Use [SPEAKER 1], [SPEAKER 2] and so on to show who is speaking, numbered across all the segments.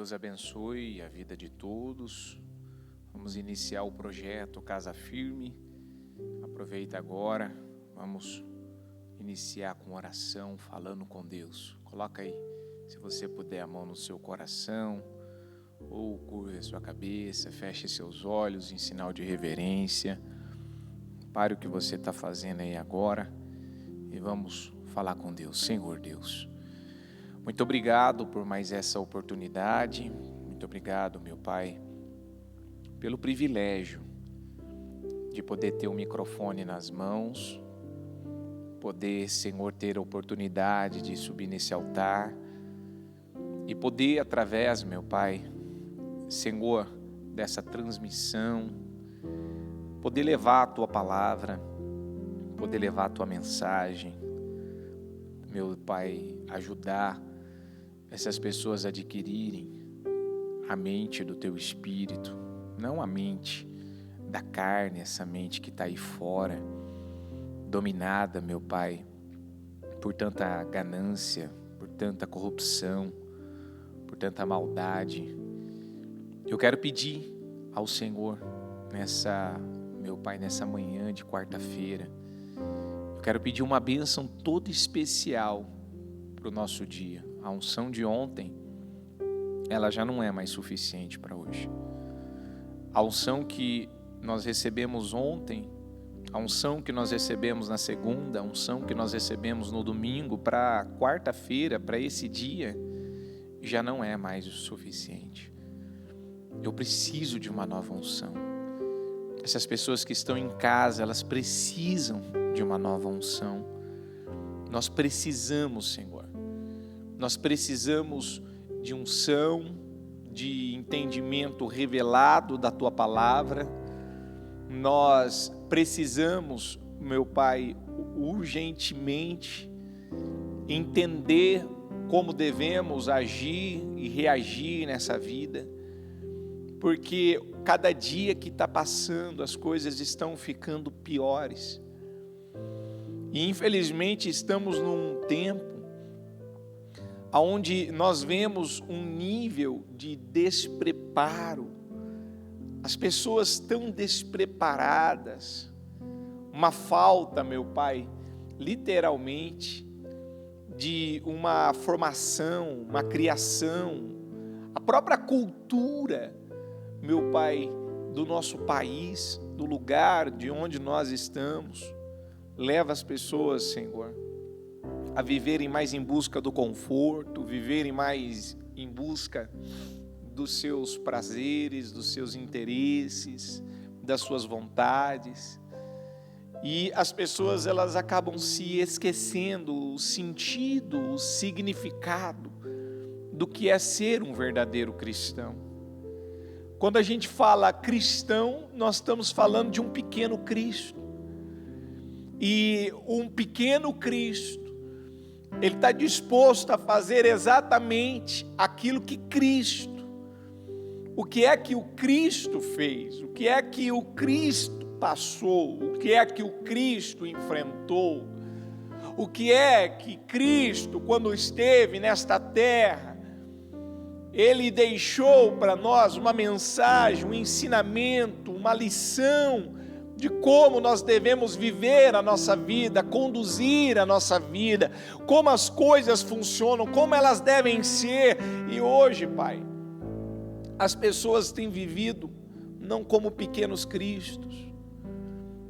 [SPEAKER 1] Deus abençoe a vida de todos. Vamos iniciar o projeto Casa Firme. Aproveita agora, vamos iniciar com oração, falando com Deus. Coloca aí, se você puder, a mão no seu coração, ou curva a sua cabeça, feche seus olhos em sinal de reverência. Pare o que você está fazendo aí agora e vamos falar com Deus. Senhor Deus, muito obrigado por mais essa oportunidade. Muito obrigado, meu Pai, pelo privilégio de poder ter um microfone nas mãos, poder, Senhor, ter a oportunidade de subir nesse altar e poder, através, meu Pai, Senhor, dessa transmissão, poder levar a Tua palavra, poder levar a Tua mensagem, meu Pai, ajudar essas pessoas a adquirirem a mente do Teu Espírito, não a mente da carne, essa mente que está aí fora, dominada, meu Pai, por tanta ganância, por tanta corrupção, por tanta maldade. Eu quero pedir ao Senhor, meu Pai, nessa manhã de quarta-feira, eu quero pedir uma bênção toda especial para o nosso dia. A unção de ontem, ela já não é mais suficiente para hoje. A unção que nós recebemos ontem, a unção que nós recebemos na segunda, a unção que nós recebemos no domingo, para quarta-feira, para esse dia, já não é mais o suficiente. Eu preciso de uma nova unção. Essas pessoas que estão em casa, elas precisam de uma nova unção. Nós precisamos, Senhor. Nós precisamos de unção, de entendimento revelado da Tua palavra. Nós precisamos, meu Pai, urgentemente entender como devemos agir e reagir nessa vida, porque cada dia que está passando as coisas estão ficando piores. E infelizmente estamos num tempo onde nós vemos um nível de despreparo, as pessoas tão despreparadas, uma falta, meu Pai, literalmente, de uma formação, uma criação, a própria cultura, meu Pai, do nosso país, do lugar de onde nós estamos, leva as pessoas, Senhor, a viverem mais em busca do conforto, viverem mais em busca dos seus prazeres, dos seus interesses, das suas vontades. E as pessoas, elas acabam se esquecendo o sentido, o significado do que é ser um verdadeiro cristão. Quando a gente fala cristão, nós estamos falando de um pequeno Cristo. E um pequeno Cristo, ele está disposto a fazer exatamente aquilo que Cristo, o que é que o Cristo fez, o que é que o Cristo passou, o que é que o Cristo enfrentou, o que é que Cristo, quando esteve nesta terra, Ele deixou para nós uma mensagem, um ensinamento, uma lição de como nós devemos viver a nossa vida, conduzir a nossa vida, como as coisas funcionam, como elas devem ser. E hoje, Pai, as pessoas têm vivido não como pequenos cristos,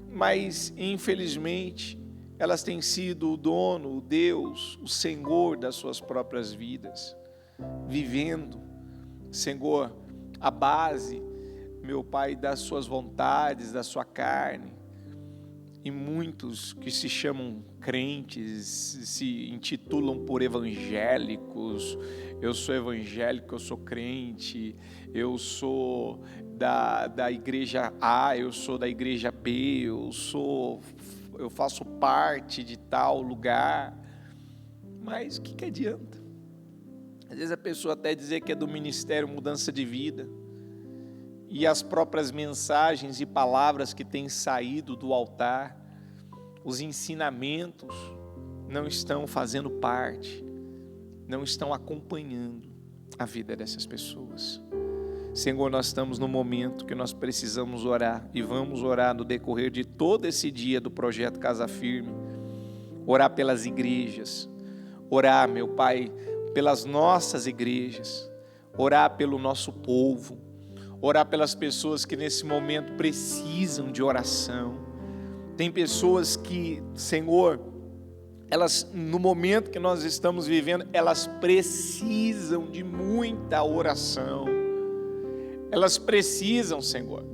[SPEAKER 1] mas infelizmente elas têm sido o dono, o Deus, o Senhor das suas próprias vidas, vivendo, Senhor, a base, meu Pai, das suas vontades, da sua carne. E muitos que se chamam crentes, se intitulam por evangélicos. Eu sou evangélico, eu sou crente, eu sou da igreja A, eu sou da igreja B, eu faço parte de tal lugar. Mas o que adianta? Às vezes a pessoa até dizer que é do ministério Mudança de Vida, e as próprias mensagens e palavras que têm saído do altar, os ensinamentos não estão fazendo parte, não estão acompanhando. a vida dessas pessoas. Senhor, nós estamos no momento que nós precisamos orar e vamos orar no decorrer de todo esse dia do projeto Casa Firme, orar pelas igrejas, orar, meu Pai, pelas nossas igrejas, orar pelo nosso povo, orar pelas pessoas que nesse momento precisam de oração. Tem pessoas que, Senhor, elas, no momento que nós estamos vivendo, elas precisam de muita oração. Elas precisam, Senhor,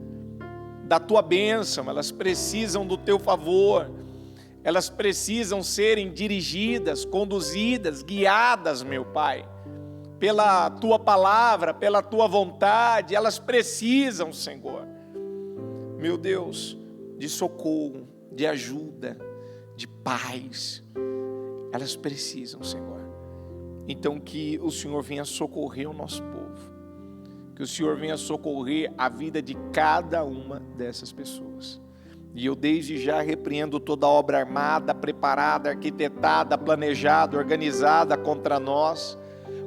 [SPEAKER 1] da Tua bênção, elas precisam do Teu favor, elas precisam serem dirigidas, conduzidas, guiadas, meu Pai, pela Tua palavra, pela Tua vontade. Elas precisam, Senhor, meu Deus, de socorro, de ajuda, de paz. Elas precisam, Senhor. Então que o Senhor venha socorrer o nosso povo, que o Senhor venha socorrer a vida de cada uma dessas pessoas. E eu desde já repreendo toda obra armada, preparada, arquitetada, planejada, organizada contra nós.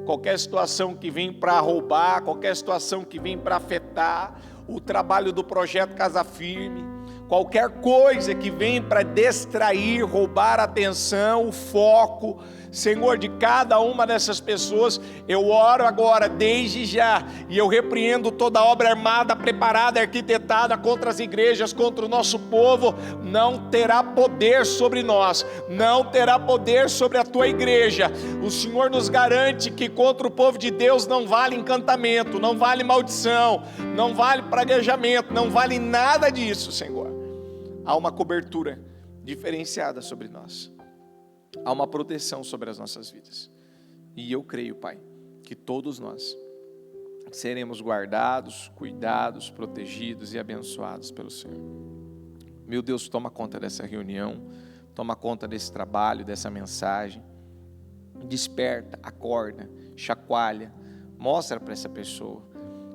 [SPEAKER 1] Qualquer situação que vem para roubar, qualquer situação que vem para afetar o trabalho do projeto Casa Firme, qualquer coisa que vem para distrair, roubar a atenção, o foco, Senhor, de cada uma dessas pessoas, eu oro agora, desde já, e eu repreendo toda obra armada, preparada, arquitetada contra as igrejas, contra o nosso povo. Não terá poder sobre nós, não terá poder sobre a Tua igreja. O Senhor nos garante que contra o povo de Deus não vale encantamento, não vale maldição, não vale praguejamento, não vale nada disso, Senhor. Há uma cobertura diferenciada sobre nós. Há uma proteção sobre as nossas vidas. E eu creio, Pai, que todos nós seremos guardados, cuidados, protegidos e abençoados pelo Senhor. Meu Deus, toma conta dessa reunião, toma conta desse trabalho, dessa mensagem. Desperta, acorda, chacoalha, mostra para essa pessoa.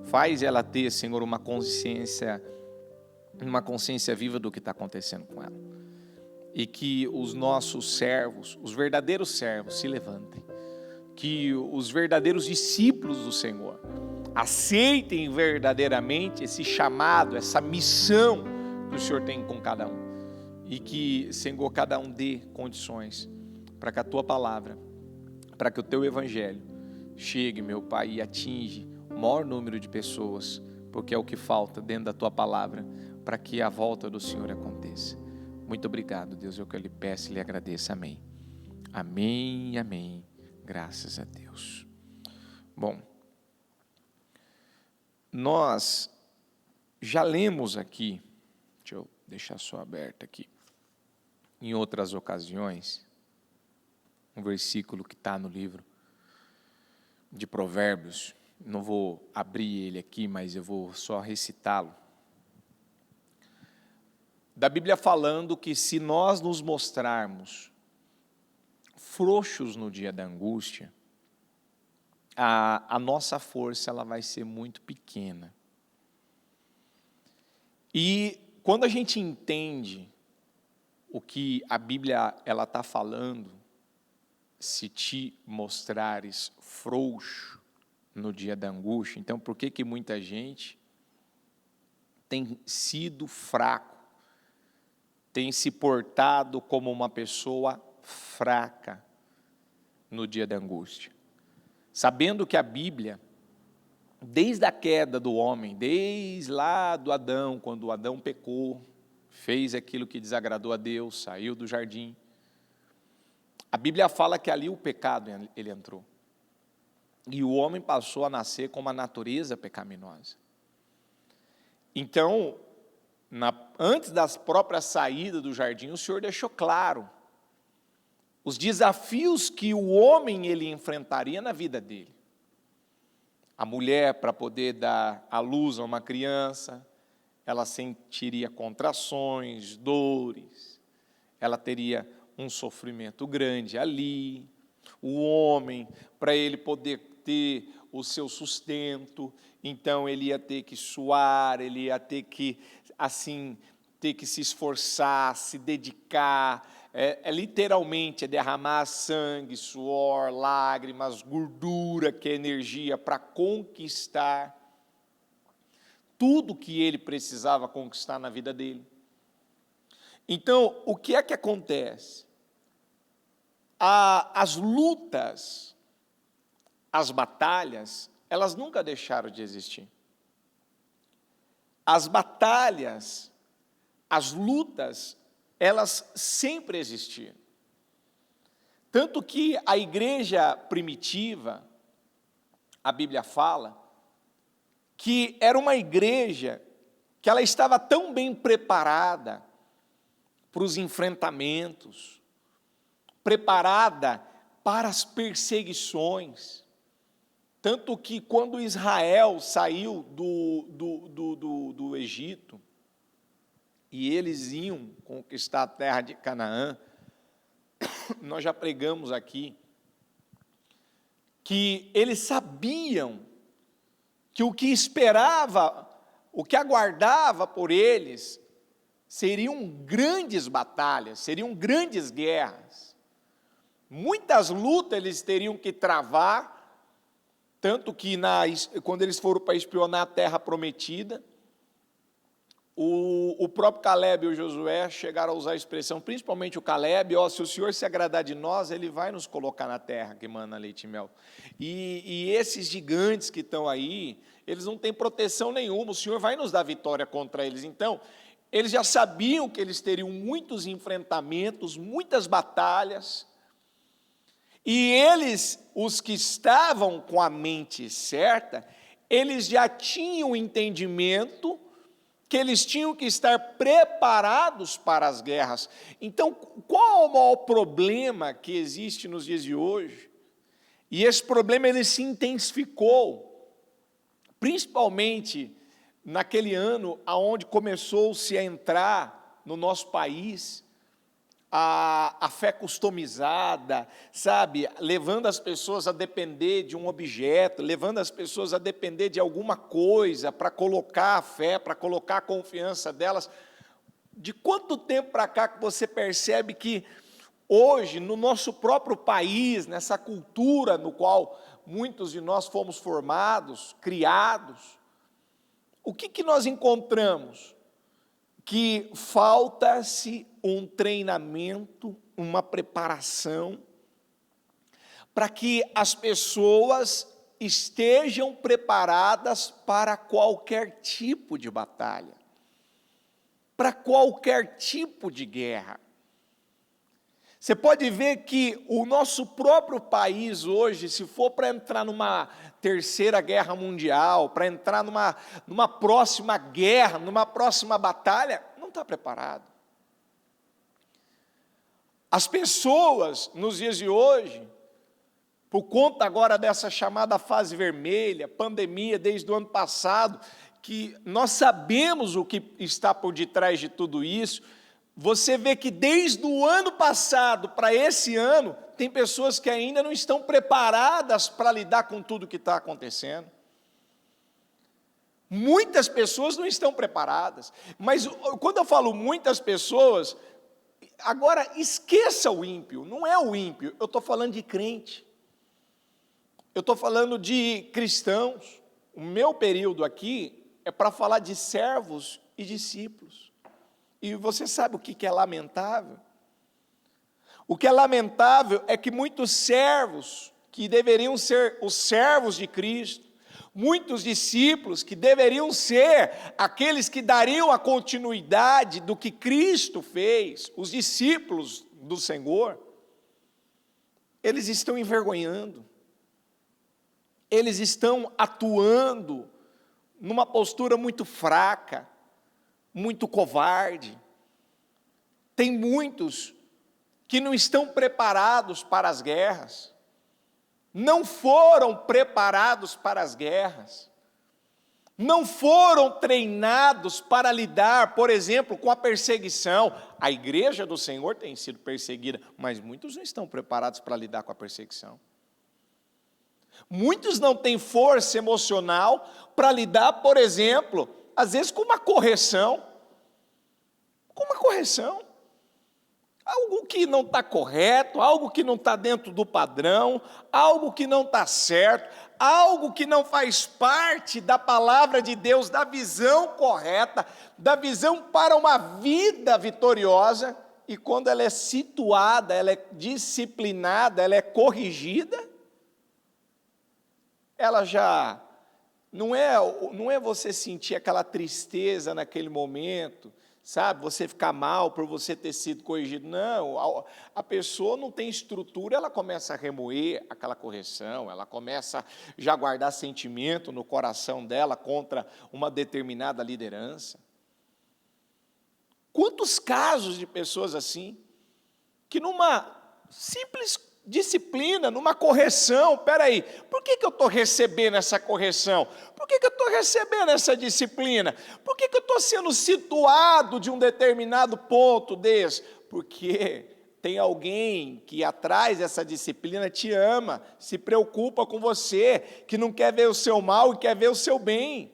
[SPEAKER 1] Faz ela ter, Senhor, uma consciência viva do que está acontecendo com ela. E que os nossos servos, os verdadeiros servos, se levantem. Que os verdadeiros discípulos do Senhor aceitem verdadeiramente esse chamado, essa missão que o Senhor tem com cada um. E que, Senhor, cada um dê condições para que a Tua palavra, para que o Teu evangelho chegue, meu Pai, e atinge o maior número de pessoas, porque é o que falta dentro da Tua palavra, para que a volta do Senhor aconteça. Muito obrigado, Deus, é o que eu lhe peço e lhe agradeço. Amém. Amém, amém. Graças a Deus. Bom, nós já lemos aqui, deixa eu deixar só aberto aqui, em outras ocasiões, um versículo que está no livro de Provérbios. Não vou abrir ele aqui, mas eu vou só recitá-lo. Da Bíblia falando que se nós nos mostrarmos frouxos no dia da angústia, a nossa força ela vai ser muito pequena. E quando a gente entende o que a Bíblia ela está falando, se te mostrares frouxo no dia da angústia, então por que muita gente tem sido fraco? Tem se portado como uma pessoa fraca no dia da angústia. Sabendo que a Bíblia, desde a queda do homem, desde lá do Adão, quando o Adão pecou, fez aquilo que desagradou a Deus, saiu do jardim, a Bíblia fala que ali o pecado ele entrou. E o homem passou a nascer com uma natureza pecaminosa. Então, antes das próprias saídas do jardim, o Senhor deixou claro os desafios que o homem ele enfrentaria na vida dele. A mulher, para poder dar à luz a uma criança, ela sentiria contrações, dores, ela teria um sofrimento grande ali. O homem, para ele poder ter o seu sustento, então ele ia ter que suar, ele ia ter que, assim, ter que se esforçar, se dedicar, literalmente derramar sangue, suor, lágrimas, gordura, que é energia, para conquistar tudo que ele precisava conquistar na vida dele. Então, o que é que acontece? As lutas, as batalhas, elas nunca deixaram de existir. As batalhas, as lutas, elas sempre existiram. Tanto que a igreja primitiva, a Bíblia fala, que era uma igreja que ela estava tão bem preparada para os enfrentamentos, preparada para as perseguições. Tanto que quando Israel saiu do Egito, e eles iam conquistar a terra de Canaã, nós já pregamos aqui, que eles sabiam que o que esperava, o que aguardava por eles, seriam grandes batalhas, seriam grandes guerras. Muitas lutas eles teriam que travar, tanto que quando eles foram para espionar a terra prometida, o próprio Caleb e o Josué chegaram a usar a expressão, principalmente o Caleb, se o Senhor se agradar de nós, Ele vai nos colocar na terra que mana leite e mel. E esses gigantes que estão aí, eles não têm proteção nenhuma, o Senhor vai nos dar vitória contra eles. Então, eles já sabiam que eles teriam muitos enfrentamentos, muitas batalhas, e eles, os que estavam com a mente certa, eles já tinham entendimento que eles tinham que estar preparados para as guerras. Então, qual é o maior problema que existe nos dias de hoje? E esse problema ele se intensificou, principalmente naquele ano onde começou-se a entrar no nosso país a fé customizada, sabe, levando as pessoas a depender de um objeto, levando as pessoas a depender de alguma coisa para colocar a fé, para colocar a confiança delas. De quanto tempo para cá que você percebe que hoje, no nosso próprio país, nessa cultura no qual muitos de nós fomos formados, criados, o que nós encontramos? Que falta-se um treinamento, uma preparação, para que as pessoas estejam preparadas para qualquer tipo de batalha, para qualquer tipo de guerra. Você pode ver que o nosso próprio país hoje, se for para entrar numa terceira guerra mundial, para entrar numa próxima guerra, numa próxima batalha, não está preparado. As pessoas, nos dias de hoje, por conta agora dessa chamada fase vermelha, pandemia desde o ano passado, que nós sabemos o que está por detrás de tudo isso, você vê que desde o ano passado para esse ano, tem pessoas que ainda não estão preparadas para lidar com tudo que está acontecendo. Muitas pessoas não estão preparadas, mas quando eu falo muitas pessoas, agora esqueça o ímpio, não é o ímpio, eu estou falando de crente, eu estou falando de cristãos. O meu período aqui é para falar de servos e discípulos. E você sabe o que é lamentável? O que é lamentável é que muitos servos, que deveriam ser os servos de Cristo, muitos discípulos, que deveriam ser aqueles que dariam a continuidade do que Cristo fez, os discípulos do Senhor, eles estão envergonhando, eles estão atuando numa postura muito fraca, muito covarde. Tem muitos que não estão preparados para as guerras, não foram preparados para as guerras, não foram treinados para lidar, por exemplo, com a perseguição. A igreja do Senhor tem sido perseguida, mas muitos não estão preparados para lidar com a perseguição. Muitos não têm força emocional para lidar, por exemplo, às vezes com uma correção. Com uma correção. algo que não está correto, algo que não está dentro do padrão, algo que não está certo, algo que não faz parte da palavra de Deus, da visão correta, da visão para uma vida vitoriosa, e quando ela é situada, ela é disciplinada, ela é corrigida, ela já não é você sentir aquela tristeza naquele momento, sabe, você ficar mal por você ter sido corrigido. Não, a pessoa não tem estrutura, ela começa a remoer aquela correção, ela começa já a guardar sentimento no coração dela contra uma determinada liderança. Quantos casos de pessoas assim, que numa simples disciplina, numa correção, peraí, por que eu estou recebendo essa correção? Por que eu estou recebendo essa disciplina? Por que eu estou sendo situado de um determinado ponto desse? Porque tem alguém que atrás dessa disciplina te ama, se preocupa com você, que não quer ver o seu mal e quer ver o seu bem.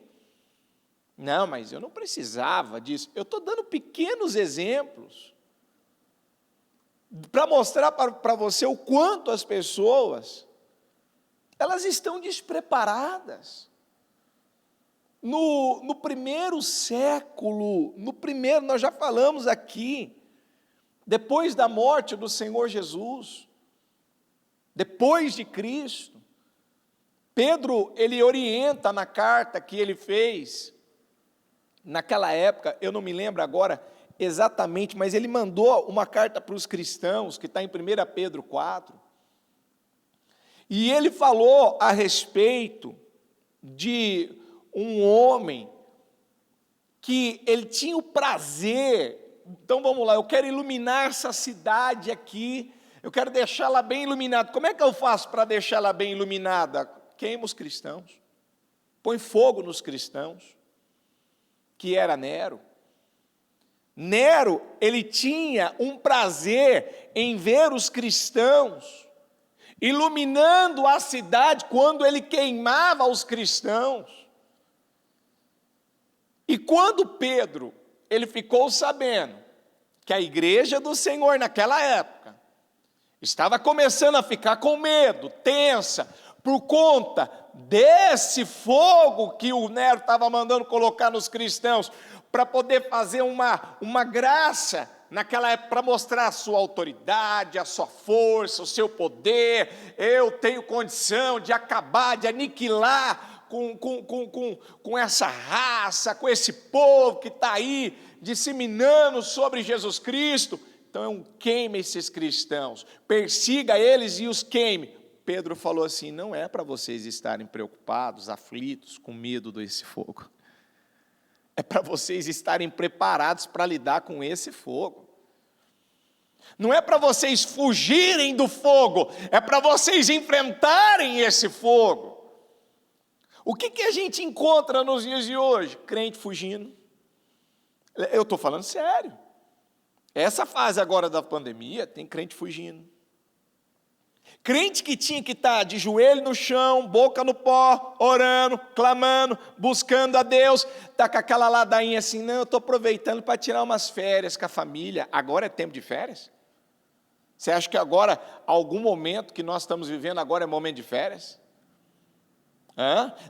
[SPEAKER 1] Não, mas eu não precisava disso. Eu estou dando pequenos exemplos para mostrar para você o quanto as pessoas, elas estão despreparadas. No primeiro século, nós já falamos aqui, depois da morte do Senhor Jesus, depois de Cristo, Pedro, ele orienta na carta que ele fez, naquela época, eu não me lembro agora exatamente, mas ele mandou uma carta para os cristãos, que está em 1 Pedro 4, e ele falou a respeito de um homem que ele tinha o prazer. Então vamos lá, eu quero iluminar essa cidade aqui, eu quero deixá-la bem iluminada. Como é que eu faço para deixá-la bem iluminada? Queima os cristãos, põe fogo nos cristãos, que era Nero. Nero, ele tinha um prazer em ver os cristãos iluminando a cidade quando ele queimava os cristãos. E quando Pedro, ele ficou sabendo que a igreja do Senhor naquela época estava começando a ficar com medo, tensa, por conta desse fogo que o Nero estava mandando colocar nos cristãos, para poder fazer uma graça naquela época, para mostrar a sua autoridade, a sua força, o seu poder. Eu tenho condição de acabar, de aniquilar com essa raça, com esse povo que está aí disseminando sobre Jesus Cristo. Então queime esses cristãos, persiga eles e os queime. Pedro falou assim: não é para vocês estarem preocupados, aflitos, com medo desse fogo. É para vocês estarem preparados para lidar com esse fogo. Não é para vocês fugirem do fogo, é para vocês enfrentarem esse fogo. O que a gente encontra nos dias de hoje? Crente fugindo. Eu estou falando sério. Essa fase agora da pandemia, tem crente fugindo. Crente que tinha que estar de joelho no chão, boca no pó, orando, clamando, buscando a Deus, está com aquela ladainha assim: não, eu estou aproveitando para tirar umas férias com a família. Agora é tempo de férias? Você acha que agora, algum momento que nós estamos vivendo agora é momento de férias?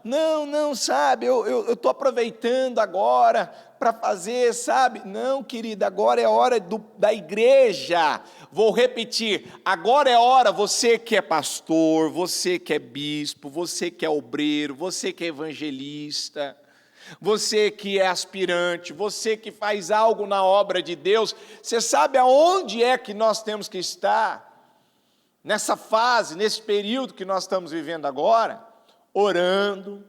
[SPEAKER 1] Não, sabe, eu estou aproveitando agora para fazer, sabe? Não, querida, agora é hora da igreja. Vou repetir, agora é hora, você que é pastor, você que é bispo, você que é obreiro, você que é evangelista, você que é aspirante, você que faz algo na obra de Deus, você sabe aonde é que nós temos que estar? Nessa fase, nesse período que nós estamos vivendo agora? Orando,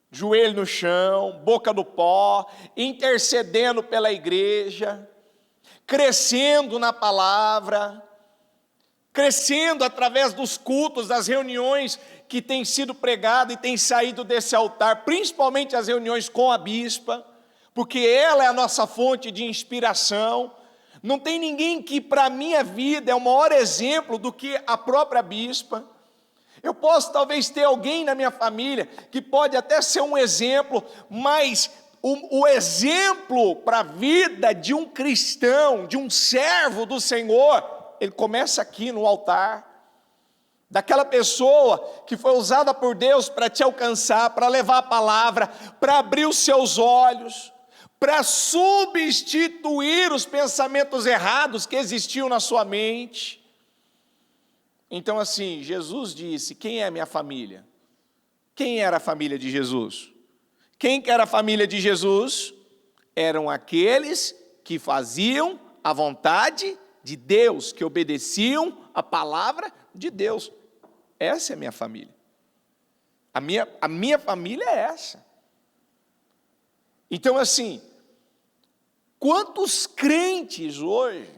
[SPEAKER 1] joelho no chão, boca no pó, intercedendo pela igreja, crescendo na palavra, crescendo através dos cultos, das reuniões que têm sido pregadas e têm saído desse altar, principalmente as reuniões com a bispa, porque ela é a nossa fonte de inspiração. Não tem ninguém que para a minha vida é o maior exemplo do que a própria bispa. Eu posso talvez ter alguém na minha família que pode até ser um exemplo, mas o exemplo para a vida de um cristão, de um servo do Senhor, ele começa aqui no altar, daquela pessoa que foi usada por Deus para te alcançar, para levar a palavra, para abrir os seus olhos, para substituir os pensamentos errados que existiam na sua mente. Então assim, Jesus disse: quem é a minha família? Quem era a família de Jesus? Quem que era a família de Jesus? Eram aqueles que faziam a vontade de Deus, que obedeciam a palavra de Deus. Essa é a minha família. A minha família é essa. Então assim, quantos crentes hoje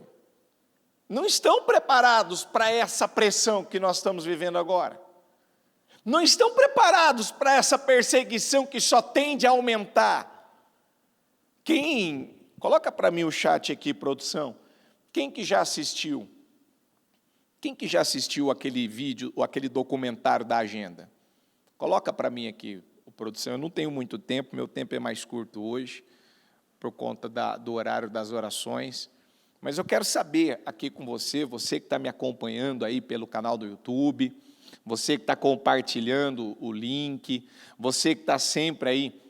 [SPEAKER 1] não estão preparados para essa pressão que nós estamos vivendo agora? Não estão preparados para essa perseguição que só tende a aumentar. Coloca para mim o chat aqui, produção. Quem que já assistiu? Quem que já assistiu aquele vídeo, ou aquele documentário da agenda? Coloca para mim aqui, produção. Eu não tenho muito tempo, meu tempo é mais curto hoje, por conta do horário das orações. Mas eu quero saber aqui com você que está me acompanhando aí pelo canal do YouTube, você que está compartilhando o link, você que está sempre aí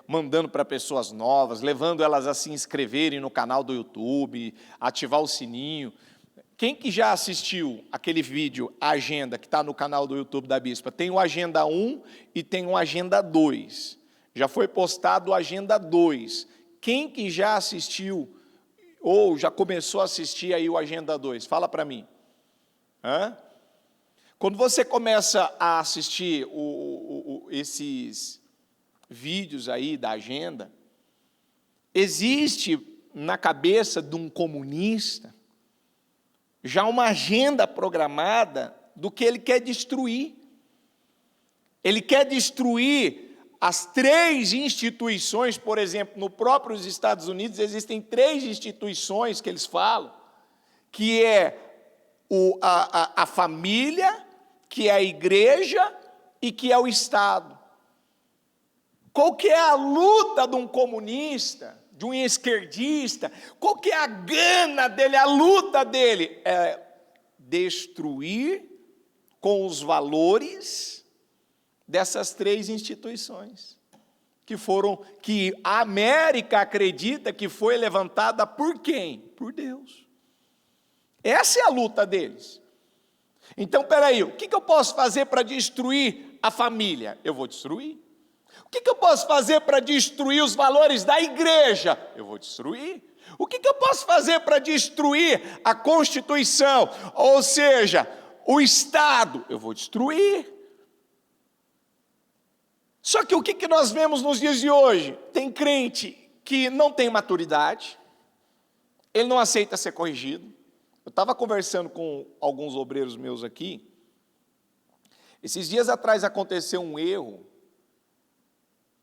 [SPEAKER 1] mandando para pessoas novas, levando elas a se inscreverem no canal do YouTube, ativar o sininho. Quem que já assistiu aquele vídeo, a agenda, que está no canal do YouTube da Bispa? Tem o Agenda 1 e tem o Agenda 2. Já foi postado o Agenda 2. Quem que já assistiu ou já começou a assistir aí o Agenda 2? Fala para mim. Quando você começa a assistir esses vídeos aí da agenda, existe na cabeça de um comunista já uma agenda programada do que ele quer destruir. Ele quer destruir as 3 instituições, por exemplo, no próprios Estados Unidos existem 3 instituições que eles falam, que é a família, que é a igreja e que é o Estado. Qual que é a luta de um comunista, de um esquerdista? Qual que é a gana dele, a luta dele? É destruir com os valores dessas 3 instituições, que a América acredita que foi levantada por quem? Por Deus. Essa é a luta deles. Então, peraí, o que eu posso fazer para destruir a família? Eu vou destruir. O que eu posso fazer para destruir os valores da igreja? Eu vou destruir. O que eu posso fazer para destruir a Constituição, ou seja, o Estado? Eu vou destruir. Só que o que nós vemos nos dias de hoje? Tem crente que não tem maturidade, ele não aceita ser corrigido. Eu estava conversando com alguns obreiros meus aqui. Esses dias atrás aconteceu um erro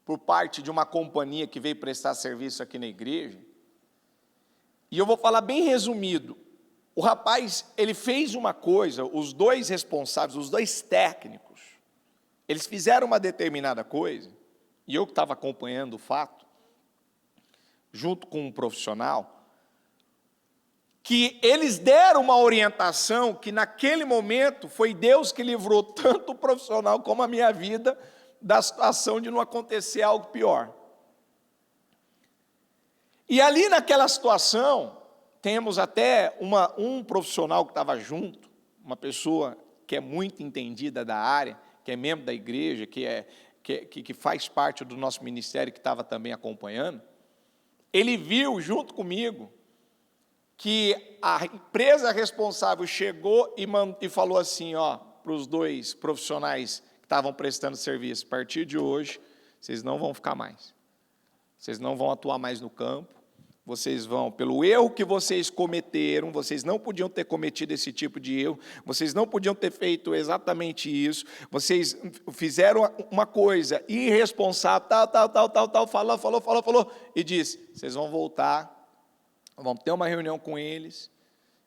[SPEAKER 1] por parte de uma companhia que veio prestar serviço aqui na igreja. E eu vou falar bem resumido. O rapaz, ele fez uma coisa, os 2 responsáveis, os 2 técnicos, eles fizeram uma determinada coisa, e eu que estava acompanhando o fato, junto com um profissional, que eles deram uma orientação que naquele momento foi Deus que livrou tanto o profissional como a minha vida da situação de não acontecer algo pior. E ali naquela situação, temos até um profissional que estava junto, uma pessoa que é muito entendida da área, que é membro da igreja, que faz parte do nosso ministério, que estava também acompanhando. Ele viu junto comigo que a empresa responsável chegou e falou assim, para os 2 profissionais que estavam prestando serviço: a partir de hoje, vocês não vão ficar mais. Vocês não vão atuar mais no campo. Vocês vão, pelo erro que vocês cometeram, vocês não podiam ter cometido esse tipo de erro, vocês não podiam ter feito exatamente isso, vocês fizeram uma coisa irresponsável, falou, e disse: vocês vão voltar, vão ter uma reunião com eles,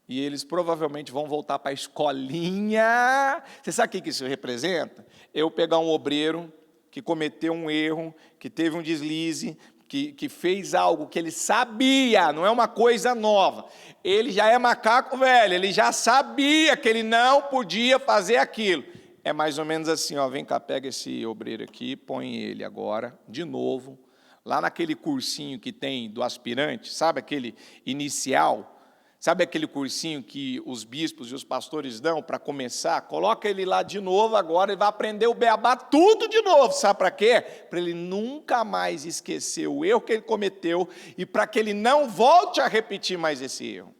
[SPEAKER 1] e eles provavelmente vão voltar para a escolinha. Você sabe o que isso representa? Eu pegar um obreiro que cometeu um erro, que teve um deslize, que fez algo que ele sabia, não é uma coisa nova. Ele já é macaco velho, ele já sabia que ele não podia fazer aquilo. É mais ou menos assim, ó, vem cá, pega esse obreiro aqui, põe ele agora, de novo, lá naquele cursinho que tem do aspirante, sabe aquele inicial? Sabe aquele cursinho que os bispos e os pastores dão para começar? Coloca ele lá de novo agora, ele vai aprender o beabá tudo de novo. Sabe para quê? Para ele nunca mais esquecer o erro que ele cometeu e para que ele não volte a repetir mais esse erro.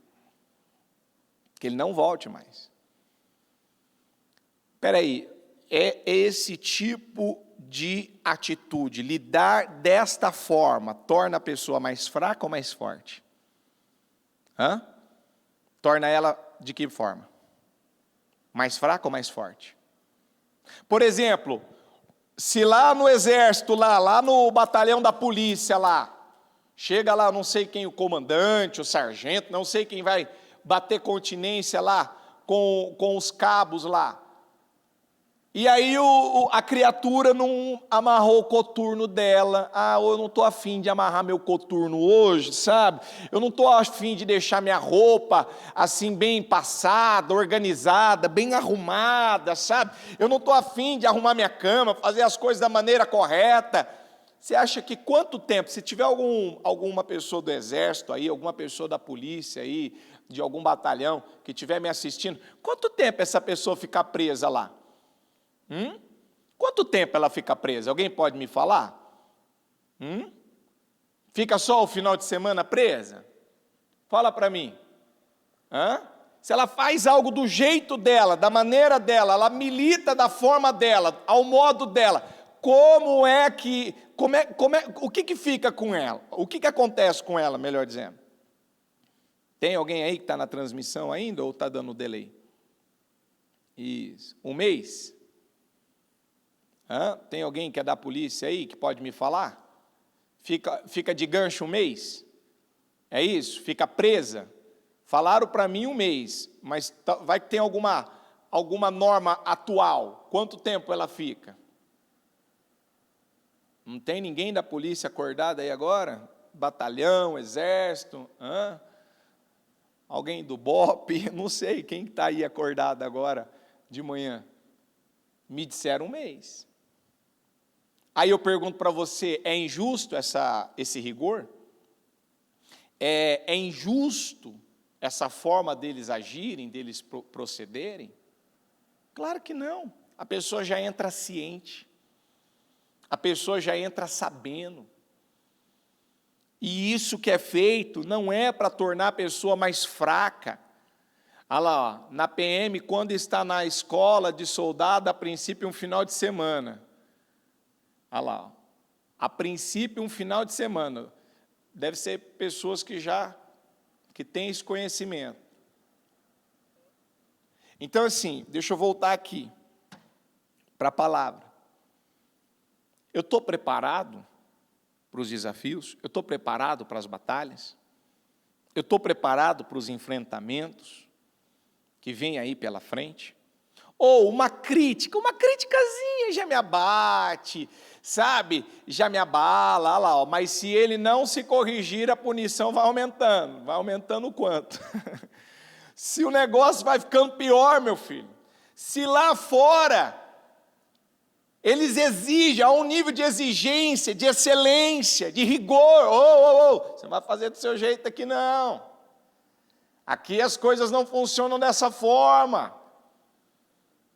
[SPEAKER 1] Que ele não volte mais. Espera aí, é esse tipo de atitude, lidar desta forma, torna a pessoa mais fraca ou mais forte? Torna ela de que forma? Mais fraca ou mais forte? Por exemplo, se lá no exército, lá no batalhão da polícia, chega lá, não sei quem, o comandante, o sargento, não sei quem vai bater continência lá com os cabos lá. E aí a criatura não amarrou o coturno dela. Eu não estou afim de amarrar meu coturno hoje, sabe? Eu não estou afim de deixar minha roupa assim bem passada, organizada, bem arrumada, sabe? Eu não estou afim de arrumar minha cama, fazer as coisas da maneira correta. Você acha que quanto tempo, se tiver alguma pessoa do exército aí, alguma pessoa da polícia aí, de algum batalhão que estiver me assistindo, quanto tempo essa pessoa ficar presa lá? Quanto tempo ela fica presa? Alguém pode me falar? Fica só o final de semana presa? Fala para mim. Se ela faz algo do jeito dela, da maneira dela, ela milita da forma dela, ao modo dela, o que fica com ela? O que acontece com ela, melhor dizendo? Tem alguém aí que está na transmissão ainda ou está dando delay? Isso. Um mês? Tem alguém que é da polícia aí que pode me falar? Fica de gancho um mês? É isso? Fica presa? Falaram para mim um mês, mas vai que tem alguma norma atual. Quanto tempo ela fica? Não tem ninguém da polícia acordado aí agora? Batalhão, exército? Alguém do BOP? Não sei quem está aí acordado agora de manhã. Me disseram um mês. Aí eu pergunto para você, é injusto esse rigor? É injusto essa forma deles agirem, deles procederem? Claro que não. A pessoa já entra ciente. A pessoa já entra sabendo. E isso que é feito não é para tornar a pessoa mais fraca. Olha lá, na PM, quando está na escola de soldado, a princípio um final de semana. Olha lá, a princípio um final de semana. Deve ser pessoas que têm esse conhecimento. Então, assim, deixa eu voltar aqui para a palavra. Eu estou preparado para os desafios? Eu estou preparado para as batalhas? Eu estou preparado para os enfrentamentos que vem aí pela frente? Ou uma criticazinha já me abate, sabe? Já me abala, olha lá, mas se ele não se corrigir, a punição vai aumentando o quanto? Se o negócio vai ficando pior, meu filho, se lá fora eles exigem, há um nível de exigência, de excelência, de rigor, você não vai fazer do seu jeito aqui não. Aqui as coisas não funcionam dessa forma.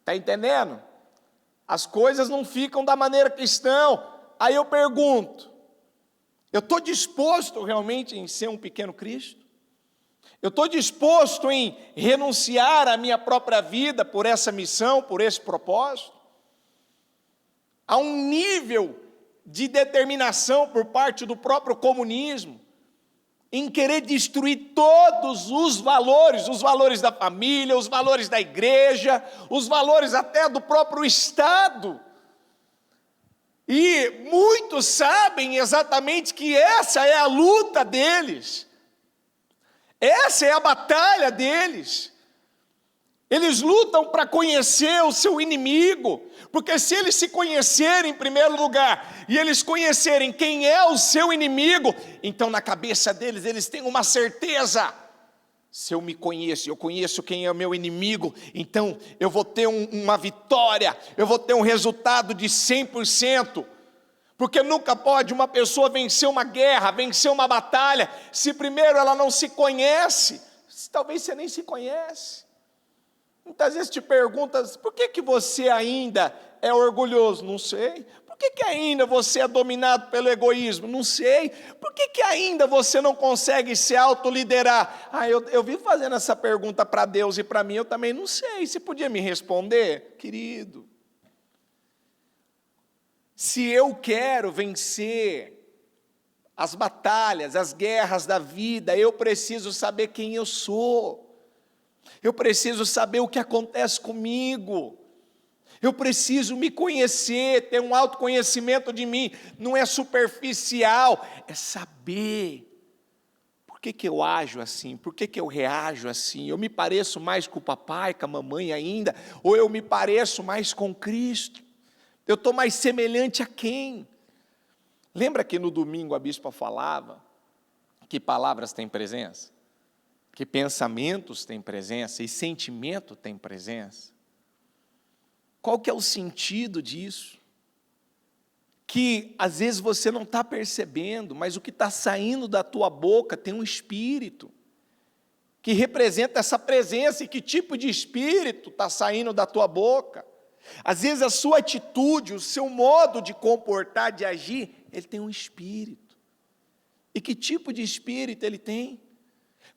[SPEAKER 1] Está entendendo? As coisas não ficam da maneira que estão. Aí eu pergunto, eu estou disposto realmente em ser um pequeno Cristo? Eu estou disposto em renunciar à minha própria vida por essa missão, por esse propósito? Há um nível de determinação por parte do próprio comunismo, em querer destruir todos os valores da família, os valores da igreja, os valores até do próprio Estado. E muitos sabem exatamente que essa é a luta deles, essa é a batalha deles.
[SPEAKER 2] Eles lutam para conhecer o seu inimigo, porque se eles se conhecerem em primeiro lugar, e eles conhecerem quem é o seu inimigo, então na cabeça deles, eles têm uma certeza: se eu me conheço, eu conheço quem é o meu inimigo, então eu vou ter uma vitória, eu vou ter um resultado de 100%, porque nunca pode uma pessoa vencer uma guerra, vencer uma batalha, se primeiro ela não se conhece. Talvez você nem se conhece. Muitas vezes te perguntas: por que você ainda é orgulhoso? Não sei. Por que ainda você é dominado pelo egoísmo? Não sei. Por que ainda você não consegue se autoliderar? Eu vivo fazendo essa pergunta para Deus e para mim, eu também não sei. Você podia me responder? Querido, se eu quero vencer as batalhas, as guerras da vida, eu preciso saber quem eu sou. Eu preciso saber o que acontece comigo. Eu preciso me conhecer, ter um autoconhecimento de mim. Não é superficial, é saber. Por que eu ajo assim? Por que eu reajo assim? Eu me pareço mais com o papai, com a mamãe ainda? Ou eu me pareço mais com Cristo? Eu estou mais semelhante a quem? Lembra que no domingo a bispa falava que palavras têm presença? Que pensamentos têm presença e sentimento tem presença? Qual que é o sentido disso? Que às vezes você não está percebendo, mas o que está saindo da tua boca tem um espírito, que representa essa presença. E que tipo de espírito está saindo da tua boca? Às vezes a sua atitude, o seu modo de comportar, de agir, ele tem um espírito. E que tipo de espírito ele tem?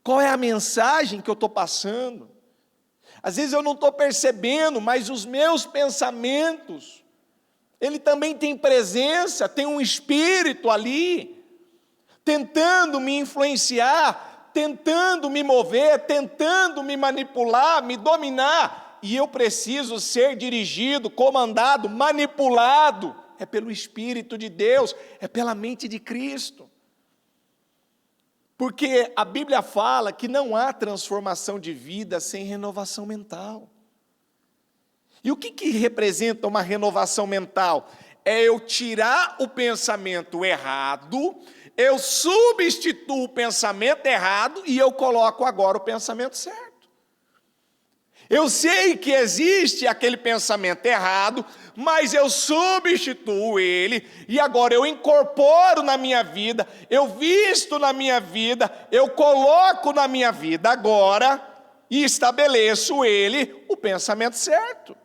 [SPEAKER 2] Qual é a mensagem que eu estou passando? Às vezes eu não estou percebendo, mas os meus pensamentos, ele também tem presença, tem um espírito ali, tentando me influenciar, tentando me mover, tentando me manipular, me dominar, e eu preciso ser dirigido, comandado, manipulado, é pelo Espírito de Deus, é pela mente de Cristo. Porque a Bíblia fala que não há transformação de vida sem renovação mental. E o que representa uma renovação mental? É eu tirar o pensamento errado, eu substituo o pensamento errado e eu coloco agora o pensamento certo. Eu sei que existe aquele pensamento errado, mas eu substituo ele, e agora eu incorporo na minha vida, eu visto na minha vida, eu coloco na minha vida agora, e estabeleço ele, o pensamento certo.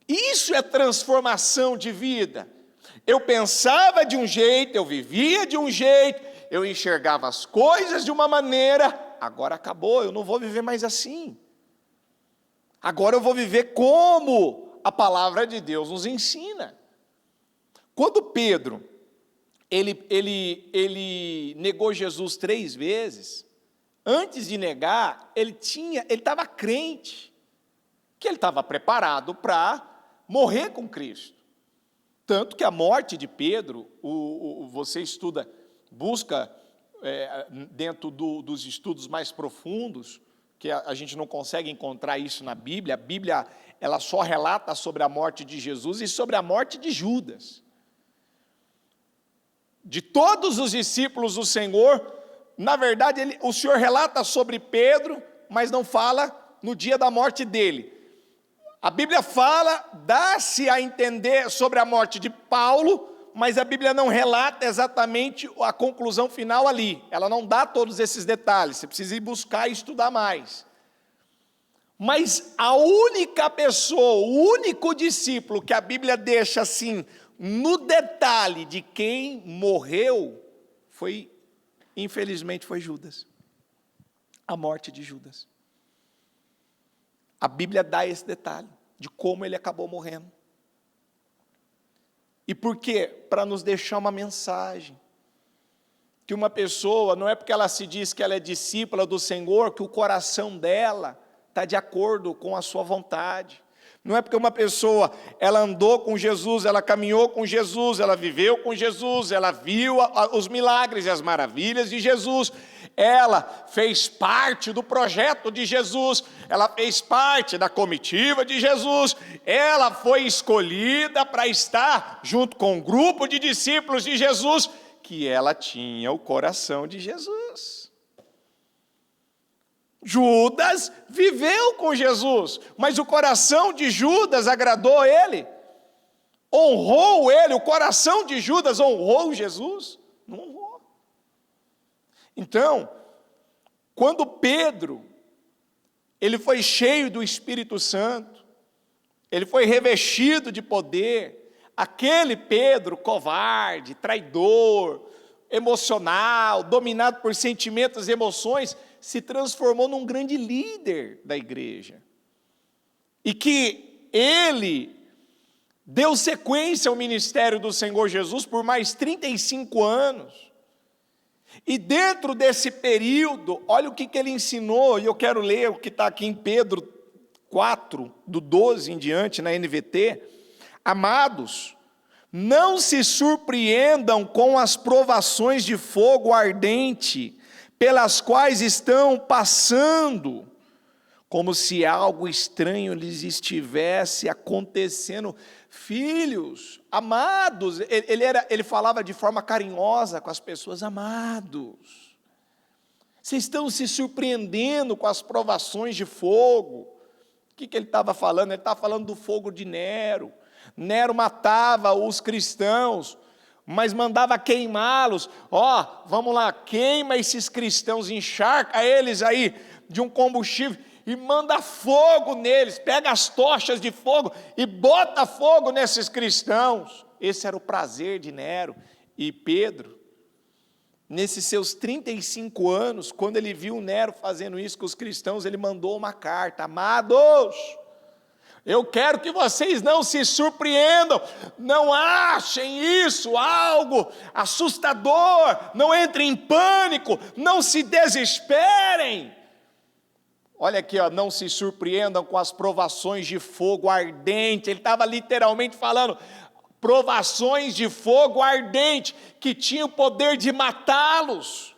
[SPEAKER 2] Isso é transformação de vida. Eu pensava de um jeito, eu vivia de um jeito, eu enxergava as coisas de uma maneira, agora acabou, eu não vou viver mais assim. Agora eu vou viver como a palavra de Deus nos ensina. Quando Pedro, ele negou Jesus 3 vezes, antes de negar, ele estava crente, que ele estava preparado para morrer com Cristo. Tanto que a morte de Pedro, você estuda, busca dentro dos estudos mais profundos, que a gente não consegue encontrar isso na Bíblia. A Bíblia, ela só relata sobre a morte de Jesus e sobre a morte de Judas. De todos os discípulos do Senhor, na verdade, o Senhor relata sobre Pedro, mas não fala no dia da morte dele. A Bíblia fala, dá-se a entender sobre a morte de Paulo, mas a Bíblia não relata exatamente a conclusão final ali. Ela não dá todos esses detalhes, você precisa ir buscar e estudar mais. Mas a única pessoa, o único discípulo que a Bíblia deixa assim, no detalhe de quem morreu, infelizmente foi Judas. A morte de Judas. A Bíblia dá esse detalhe, de como ele acabou morrendo. E por quê? Para nos deixar uma mensagem. Que uma pessoa, não é porque ela se diz que ela é discípula do Senhor, que o coração dela está de acordo com a sua vontade. Não é porque uma pessoa, ela andou com Jesus, ela caminhou com Jesus, ela viveu com Jesus, ela viu os milagres e as maravilhas de Jesus, ela fez parte do projeto de Jesus, ela fez parte da comitiva de Jesus, ela foi escolhida para estar junto com um grupo de discípulos de Jesus, que ela tinha o coração de Jesus. Judas viveu com Jesus, mas o coração de Judas agradou ele, honrou ele, o coração de Judas honrou Jesus? Não honrou. Então, quando Pedro, ele foi cheio do Espírito Santo, ele foi revestido de poder, aquele Pedro covarde, traidor, emocional, dominado por sentimentos e emoções, se transformou num grande líder da igreja. E que ele deu sequência ao ministério do Senhor Jesus por mais 35 anos. E dentro desse período, olha o que ele ensinou, e eu quero ler o que está aqui em Pedro 4, do 12 em diante, na NVT. Amados, não se surpreendam com as provações de fogo ardente, pelas quais estão passando, como se algo estranho lhes estivesse acontecendo. Filhos, amados, ele falava de forma carinhosa com as pessoas, amados, vocês estão se surpreendendo com as provações de fogo. O que ele estava falando? Ele estava falando do fogo de Nero. Nero matava os cristãos, mas mandava queimá-los. Vamos lá, queima esses cristãos, encharca eles aí de um combustível e manda fogo neles, pega as tochas de fogo e bota fogo nesses cristãos. Esse era o prazer de Nero. E Pedro, nesses seus 35 anos, quando ele viu Nero fazendo isso com os cristãos, ele mandou uma carta: amados, eu quero que vocês não se surpreendam, não achem isso algo assustador, não entrem em pânico, não se desesperem. Olha aqui, não se surpreendam com as provações de fogo ardente. Ele estava literalmente falando, provações de fogo ardente, que tinham o poder de matá-los,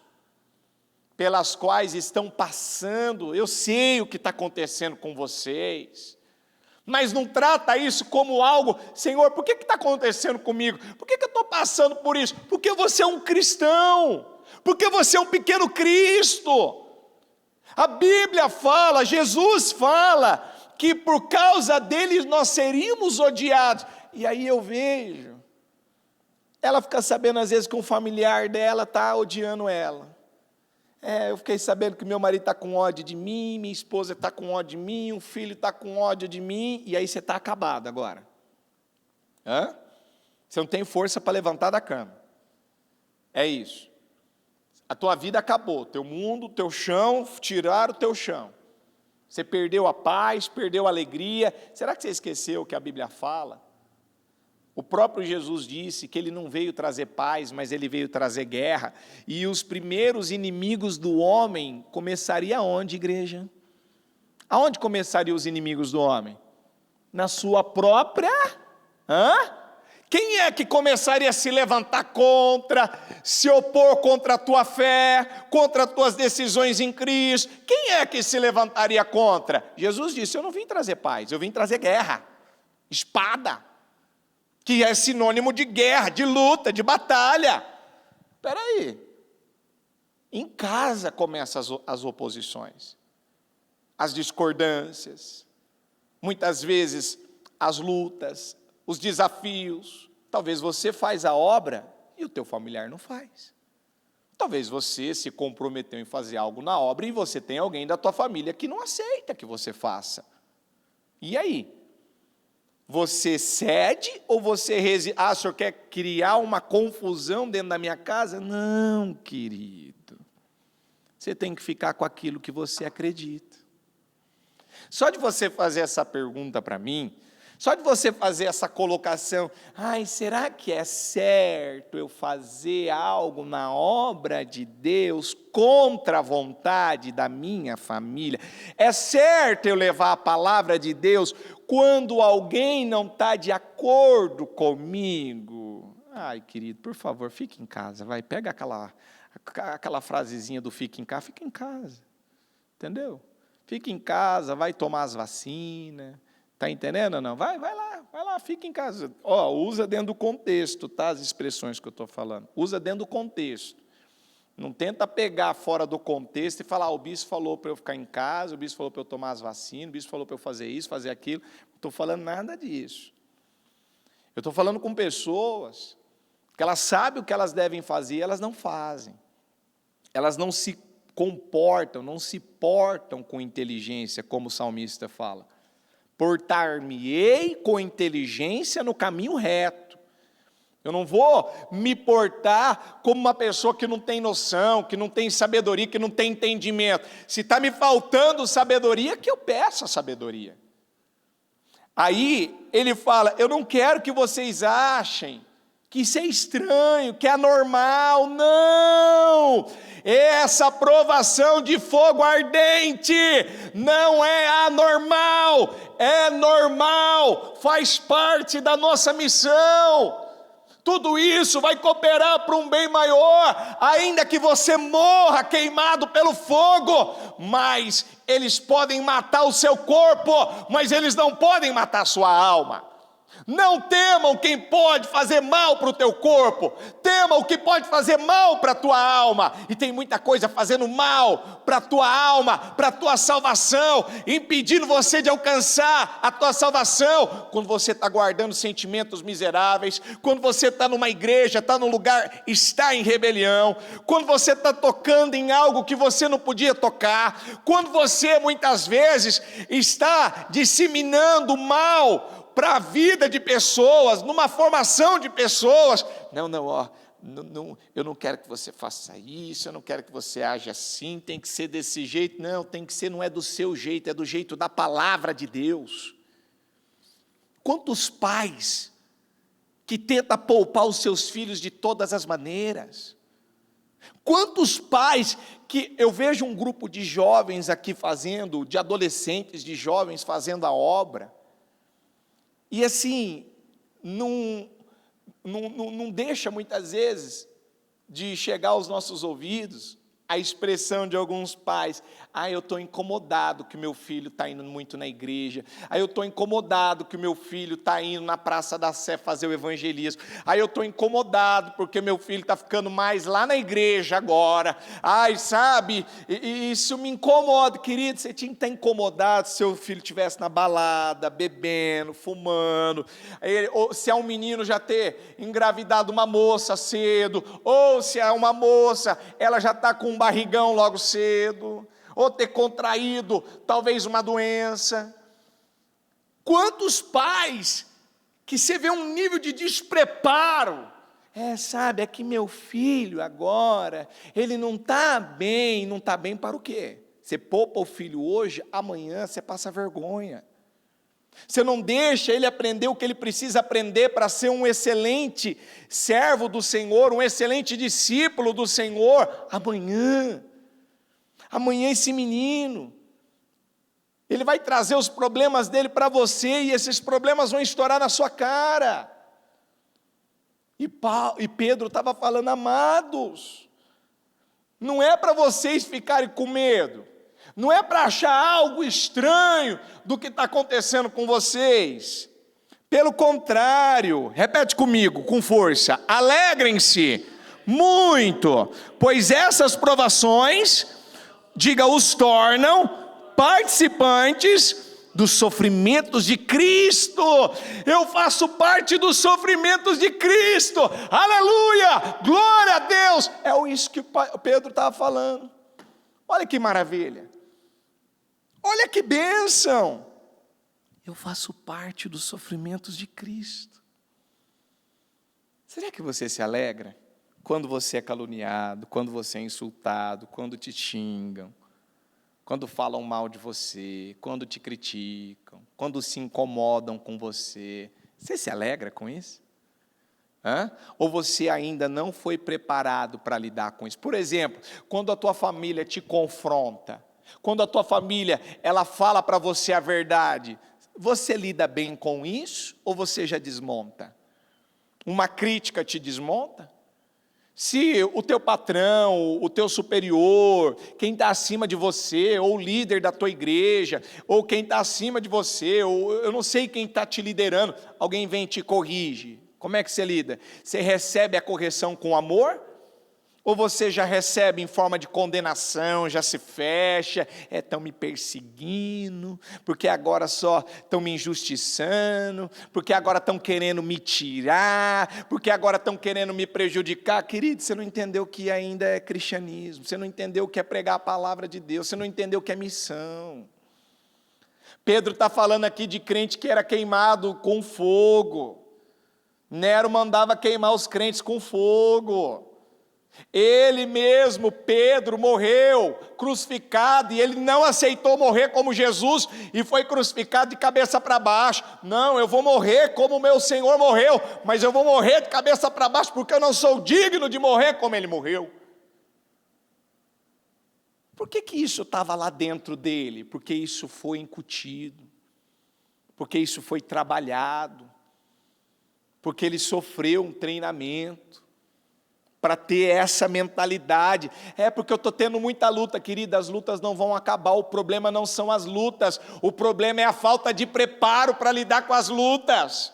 [SPEAKER 2] pelas quais estão passando. Eu sei o que está acontecendo com vocês, mas não trata isso como algo, Senhor, por que está acontecendo comigo? Por que eu estou passando por isso? Porque você é um cristão, porque você é um pequeno Cristo. A Bíblia fala, Jesus fala, que por causa dele nós seríamos odiados. E aí eu vejo, ela fica sabendo às vezes que um familiar dela está odiando ela. Eu fiquei sabendo que meu marido está com ódio de mim, minha esposa está com ódio de mim, um filho está com ódio de mim, e aí você está acabado agora. Você não tem força para levantar da cama. É isso. A tua vida acabou, teu mundo, teu chão, tiraram o teu chão. Você perdeu a paz, perdeu a alegria. Será que você esqueceu o que a Bíblia fala? O próprio Jesus disse que ele não veio trazer paz, mas ele veio trazer guerra. E os primeiros inimigos do homem começariam aonde, igreja? Aonde começariam os inimigos do homem? Na sua própria... Quem é que começaria a se levantar contra, se opor contra a tua fé, contra as tuas decisões em Cristo? Quem é que se levantaria contra? Jesus disse, eu não vim trazer paz, eu vim trazer guerra, espada, que é sinônimo de guerra, de luta, de batalha. Espera aí, em casa começam as oposições, as discordâncias, muitas vezes as lutas, os desafios. Talvez você faz a obra e o teu familiar não faz. Talvez você se comprometeu em fazer algo na obra e você tem alguém da tua família que não aceita que você faça. E aí? Você cede ou você resiste? O senhor quer criar uma confusão dentro da minha casa? Não, querido. Você tem que ficar com aquilo que você acredita. Só de você fazer essa pergunta para mim, Só de você fazer essa colocação, será que é certo eu fazer algo na obra de Deus contra a vontade da minha família? É certo eu levar a palavra de Deus quando alguém não está de acordo comigo? Querido, por favor, fique em casa, pega aquela frasezinha do fique em casa, entendeu? Fique em casa, vai tomar as vacinas. Está entendendo ou não? Vai lá, fica em casa. Usa dentro do contexto, tá? As expressões que eu estou falando. Usa dentro do contexto. Não tenta pegar fora do contexto e falar, o bispo falou para eu ficar em casa, o bispo falou para eu tomar as vacinas, o bispo falou para eu fazer isso, fazer aquilo. Não estou falando nada disso. Eu estou falando com pessoas que elas sabem o que elas devem fazer e elas não fazem. Elas não se comportam, não se portam com inteligência, como o salmista fala. Portar-me-ei com inteligência no caminho reto. Eu não vou me portar como uma pessoa que não tem noção, que não tem sabedoria, que não tem entendimento. Se está me faltando sabedoria, que eu peço a sabedoria. Aí ele fala, eu não quero que vocês achem que isso é estranho, que é anormal. Não! Essa provação de fogo ardente não é anormal, é normal, faz parte da nossa missão. Tudo isso vai cooperar para um bem maior, ainda que você morra queimado pelo fogo, mas eles podem matar o seu corpo, mas eles não podem matar a sua alma. Não temam quem pode fazer mal para o teu corpo, tema o que pode fazer mal para a tua alma, e tem muita coisa fazendo mal para a tua alma, para a tua salvação, impedindo você de alcançar a tua salvação, quando você está guardando sentimentos miseráveis, quando você está numa igreja, está num lugar, está em rebelião, quando você está tocando em algo que você não podia tocar, quando você muitas vezes está disseminando mal para a vida de pessoas, numa formação de pessoas. Não, eu não quero que você faça isso, eu não quero que você age assim, tem que ser desse jeito. Não, tem que ser, não é do seu jeito, é do jeito da palavra de Deus. Quantos pais que tentam poupar os seus filhos de todas as maneiras? Quantos pais que eu vejo um grupo de jovens aqui fazendo, de adolescentes, de jovens fazendo a obra, e assim, não deixa muitas vezes de chegar aos nossos ouvidos a expressão de alguns pais: eu estou incomodado que meu filho está indo muito na igreja, eu estou incomodado que o meu filho está indo na Praça da Sé fazer o evangelismo, eu estou incomodado porque meu filho está ficando mais lá na igreja agora, sabe, isso me incomoda. Querido, você tinha que estar incomodado se seu filho estivesse na balada, bebendo, fumando, ou se é um menino já ter engravidado uma moça cedo, ou se é uma moça, ela já está com um barrigão logo cedo, ou ter contraído talvez uma doença. Quantos pais que você vê um nível de despreparo, é que meu filho agora, ele não está bem para o quê? Você poupa o filho hoje, amanhã você passa vergonha. Você não deixa ele aprender o que ele precisa aprender para ser um excelente servo do Senhor, um excelente discípulo do Senhor. Amanhã esse menino, ele vai trazer os problemas dele para você, e esses problemas vão estourar na sua cara. E Pedro estava falando: amados, não é para vocês ficarem com medo, não é para achar algo estranho do que está acontecendo com vocês. Pelo contrário, repete comigo com força: alegrem-se muito, pois essas provações, os tornam participantes dos sofrimentos de Cristo. Eu faço parte dos sofrimentos de Cristo. Aleluia, glória a Deus. É isso que Pedro estava falando. Olha que maravilha. Olha que bênção! Eu faço parte dos sofrimentos de Cristo. Será que você se alegra quando você é caluniado, quando você é insultado, quando te xingam, quando falam mal de você, quando te criticam, quando se incomodam com você. Você se alegra com isso? Ou você ainda não foi preparado para lidar com isso? Por exemplo, quando a tua família te confronta, quando a tua família ela fala para você a verdade, você lida bem com isso ou você já desmonta? Uma crítica te desmonta? Se o teu patrão, o teu superior, quem está acima de você, ou o líder da tua igreja, ou quem está acima de você, ou eu não sei quem está te liderando, alguém vem e te corrige, como é que você lida? Você recebe a correção com amor? Ou você já recebe em forma de condenação, já se fecha, estão me perseguindo, porque agora só estão me injustiçando, porque agora estão querendo me tirar, porque agora estão querendo me prejudicar. Querido, você não entendeu o que ainda é cristianismo, você não entendeu o que é pregar a palavra de Deus, você não entendeu o que é missão. Pedro está falando aqui de crente que era queimado com fogo. Nero mandava queimar os crentes com fogo. Ele mesmo, Pedro, morreu crucificado, e ele não aceitou morrer como Jesus, e foi crucificado de cabeça para baixo. Não, eu vou morrer como o meu Senhor morreu, mas eu vou morrer de cabeça para baixo, porque eu não sou digno de morrer como ele morreu. Por que isso estava lá dentro dele? Porque isso foi incutido, porque isso foi trabalhado, porque ele sofreu um treinamento, para ter essa mentalidade. Porque eu estou tendo muita luta, querida, as lutas não vão acabar, o problema não são as lutas, o problema é a falta de preparo para lidar com as lutas.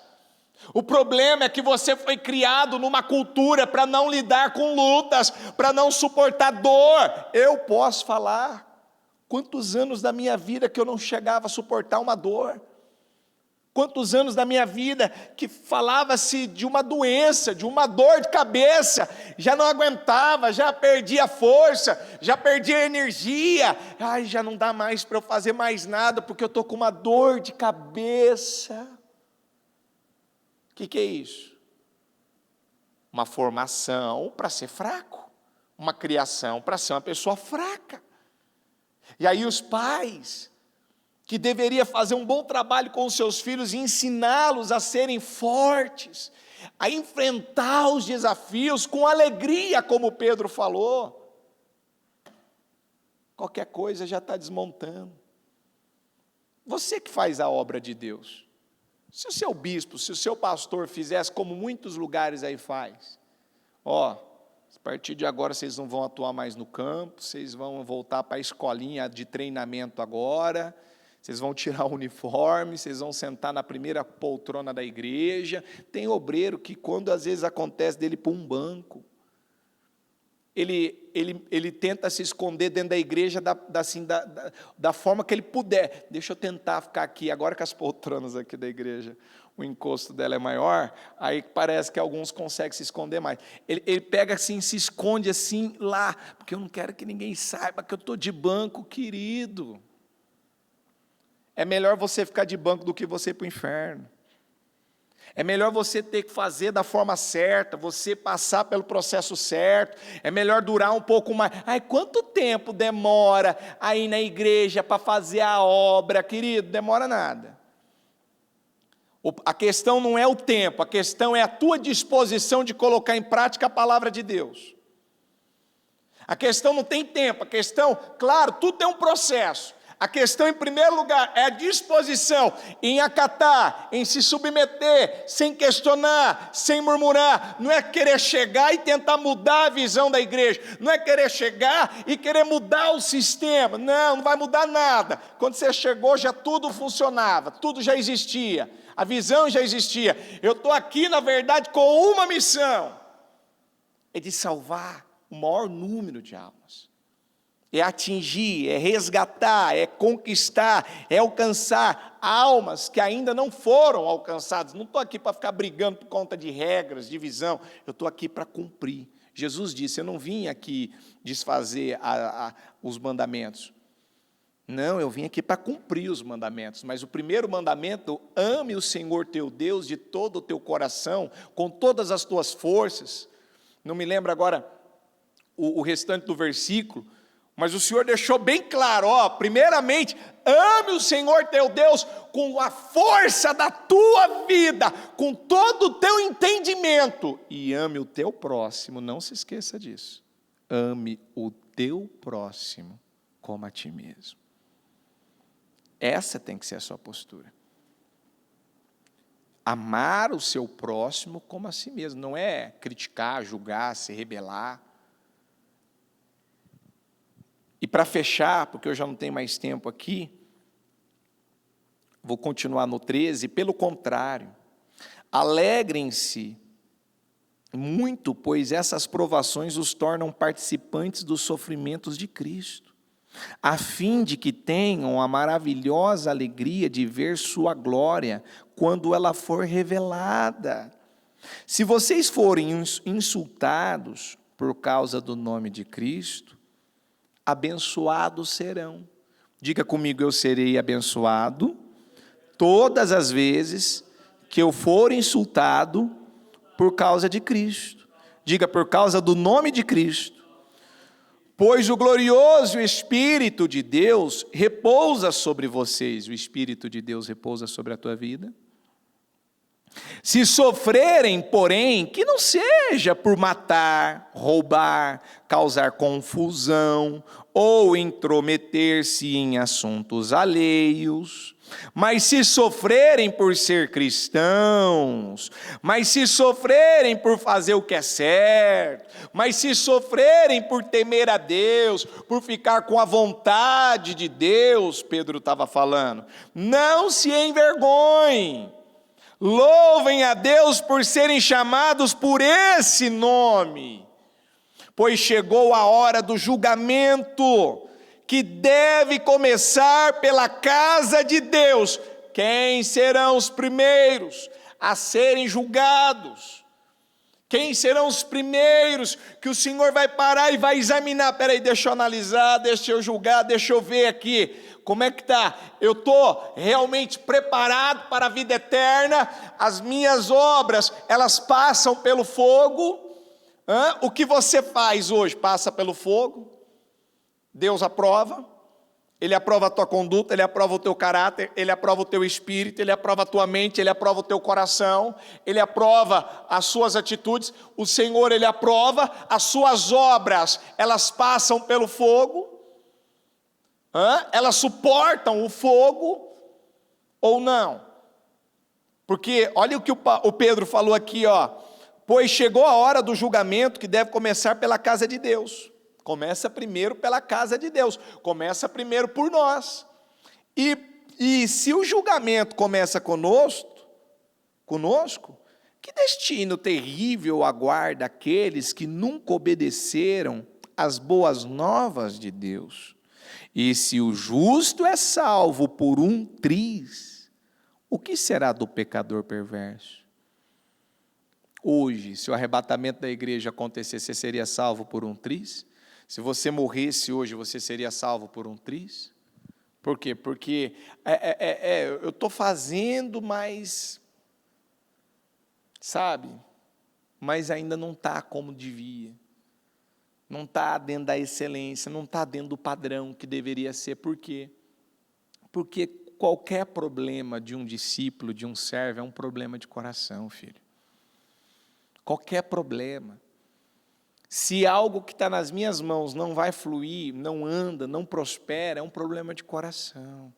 [SPEAKER 2] O problema é que você foi criado numa cultura para não lidar com lutas, para não suportar dor. Eu posso falar, quantos anos da minha vida que eu não chegava a suportar uma dor? Quantos anos da minha vida que falava-se de uma doença, de uma dor de cabeça, já não aguentava, já perdia força, já perdia energia, já não dá mais para eu fazer mais nada, porque eu estou com uma dor de cabeça. O que é isso? Uma formação para ser fraco, uma criação para ser uma pessoa fraca. E aí os pais, que deveria fazer um bom trabalho com os seus filhos e ensiná-los a serem fortes, a enfrentar os desafios com alegria, como Pedro falou. Qualquer coisa já está desmontando. Você que faz a obra de Deus. Se o seu bispo, se o seu pastor fizesse como muitos lugares aí faz, a partir de agora vocês não vão atuar mais no campo, vocês vão voltar para a escolinha de treinamento agora, vocês vão tirar o uniforme, vocês vão sentar na primeira poltrona da igreja. Tem obreiro que, quando às vezes acontece dele para um banco, ele tenta se esconder dentro da igreja da forma que ele puder. Deixa eu tentar ficar aqui, agora que as poltronas aqui da igreja, o encosto dela é maior, aí parece que alguns conseguem se esconder mais. Ele pega assim, se esconde assim lá, porque eu não quero que ninguém saiba que eu estou de banco, querido. É melhor você ficar de banco do que você ir para o inferno. É melhor você ter que fazer da forma certa, você passar pelo processo certo. É melhor durar um pouco mais. Quanto tempo demora aí na igreja para fazer a obra, querido? Demora nada. A questão não é o tempo, a questão é a tua disposição de colocar em prática a palavra de Deus. A questão não tem tempo, a questão, claro, tudo tem um processo. A questão, em primeiro lugar, é a disposição em acatar, em se submeter, sem questionar, sem murmurar. Não é querer chegar e tentar mudar a visão da igreja. Não é querer chegar e querer mudar o sistema. Não vai mudar nada. Quando você chegou, já tudo funcionava, tudo já existia. A visão já existia. Eu estou aqui, na verdade, com uma missão. É de salvar o maior número de almas. É atingir, é resgatar, é conquistar, é alcançar almas que ainda não foram alcançadas. Não estou aqui para ficar brigando por conta de regras, de visão. Eu estou aqui para cumprir. Jesus disse, eu não vim aqui desfazer os mandamentos. Não, eu vim aqui para cumprir os mandamentos. Mas o primeiro mandamento, ame o Senhor teu Deus de todo o teu coração, com todas as tuas forças. Não me lembro agora o restante do versículo, Mas o Senhor deixou bem claro, primeiramente, ame o Senhor teu Deus com a força da tua vida, com todo o teu entendimento, e ame o teu próximo, não se esqueça disso. Ame o teu próximo como a ti mesmo. Essa tem que ser a sua postura. Amar o seu próximo como a si mesmo, não é criticar, julgar, se rebelar. E para fechar, porque eu já não tenho mais tempo aqui, vou continuar no 13, pelo contrário, alegrem-se muito, pois essas provações os tornam participantes dos sofrimentos de Cristo, a fim de que tenham a maravilhosa alegria de ver sua glória quando ela for revelada. Se vocês forem insultados por causa do nome de Cristo, abençoados serão. Diga comigo, eu serei abençoado todas as vezes que eu for insultado por causa de Cristo. Diga, por causa do nome de Cristo. Pois o glorioso Espírito de Deus repousa sobre vocês. O Espírito de Deus repousa sobre a tua vida. Se sofrerem, porém, que não seja por matar, roubar, causar confusão ou intrometer-se em assuntos alheios, mas se sofrerem por ser cristãos, mas se sofrerem por fazer o que é certo, mas se sofrerem por temer a Deus, por ficar com a vontade de Deus, Pedro estava falando, não se envergonhem. Louvem a Deus por serem chamados por esse nome, pois chegou a hora do julgamento, que deve começar pela casa de Deus. Quem serão os primeiros a serem julgados? Quem serão os primeiros que o Senhor vai parar e vai examinar? Peraí, deixa eu analisar, deixa eu julgar, deixa eu ver aqui. Como é que está? Eu estou realmente preparado para a vida eterna? As minhas obras, elas passam pelo fogo? O que você faz hoje passa pelo fogo? Deus aprova? Ele aprova a tua conduta, Ele aprova o teu caráter, Ele aprova o teu espírito, Ele aprova a tua mente, Ele aprova o teu coração, Ele aprova as suas atitudes. O Senhor, Ele aprova as suas obras, elas passam pelo fogo? Elas suportam o fogo ou não? Porque olha o que o Pedro falou aqui, pois chegou a hora do julgamento que deve começar pela casa de Deus. Começa primeiro pela casa de Deus, começa primeiro por nós. E se o julgamento começa conosco, que destino terrível aguarda aqueles que nunca obedeceram às boas novas de Deus? E se o justo é salvo por um triz, o que será do pecador perverso? Hoje, se o arrebatamento da igreja acontecesse, você seria salvo por um triz? Se você morresse hoje, você seria salvo por um triz? Por quê? Porque eu estou fazendo, mas, sabe, mas ainda não está como devia. Não está dentro da excelência, não está dentro do padrão que deveria ser. Por quê? Porque qualquer problema de um discípulo, de um servo, é um problema de coração, filho. Qualquer problema. Se algo que está nas minhas mãos não vai fluir, não anda, não prospera, é um problema de coração.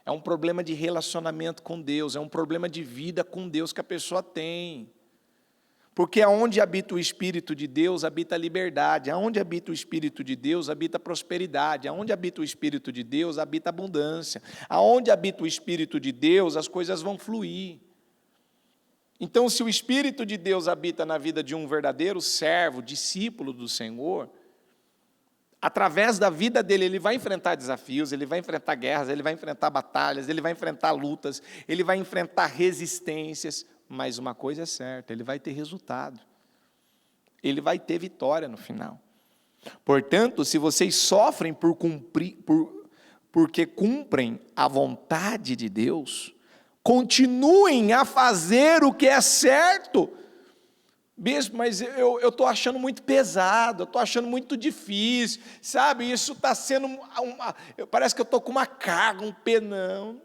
[SPEAKER 2] É um problema de relacionamento com Deus, é um problema de vida com Deus que a pessoa tem. Porque aonde habita o Espírito de Deus, habita a liberdade. Aonde habita o Espírito de Deus, habita a prosperidade. Aonde habita o Espírito de Deus, habita a abundância. Aonde habita o Espírito de Deus, as coisas vão fluir. Então, se o Espírito de Deus habita na vida de um verdadeiro servo, discípulo do Senhor, através da vida dele, ele vai enfrentar desafios, ele vai enfrentar guerras, ele vai enfrentar batalhas, ele vai enfrentar lutas, ele vai enfrentar resistências. Mas uma coisa é certa, ele vai ter resultado. Ele vai ter vitória no final. Portanto, se vocês sofrem porque cumprem a vontade de Deus, continuem a fazer o que é certo. Bispo, mas eu estou achando muito pesado, eu estou achando muito difícil, sabe? Isso está sendo parece que eu estou com uma carga, um penão.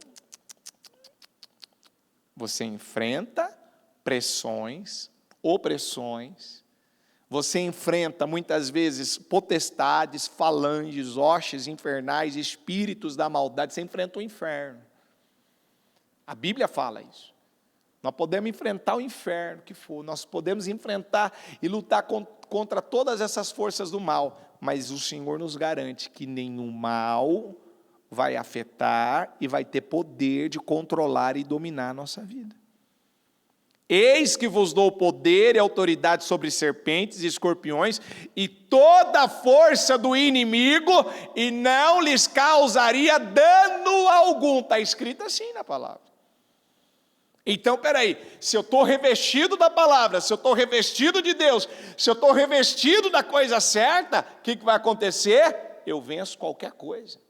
[SPEAKER 2] Você enfrenta pressões, opressões, você enfrenta muitas vezes potestades, falanges, hostes infernais, espíritos da maldade, você enfrenta o inferno. A Bíblia fala isso. Nós podemos enfrentar o inferno que for, nós podemos enfrentar e lutar contra todas essas forças do mal, mas o Senhor nos garante que nenhum mal vai afetar e vai ter poder de controlar e dominar a nossa vida. Eis que vos dou poder e autoridade sobre serpentes e escorpiões e toda a força do inimigo, e não lhes causaria dano algum. Está escrito assim na palavra. Então, peraí, se eu estou revestido da palavra, se eu estou revestido de Deus, se eu estou revestido da coisa certa, o que vai acontecer? Eu venço qualquer coisa.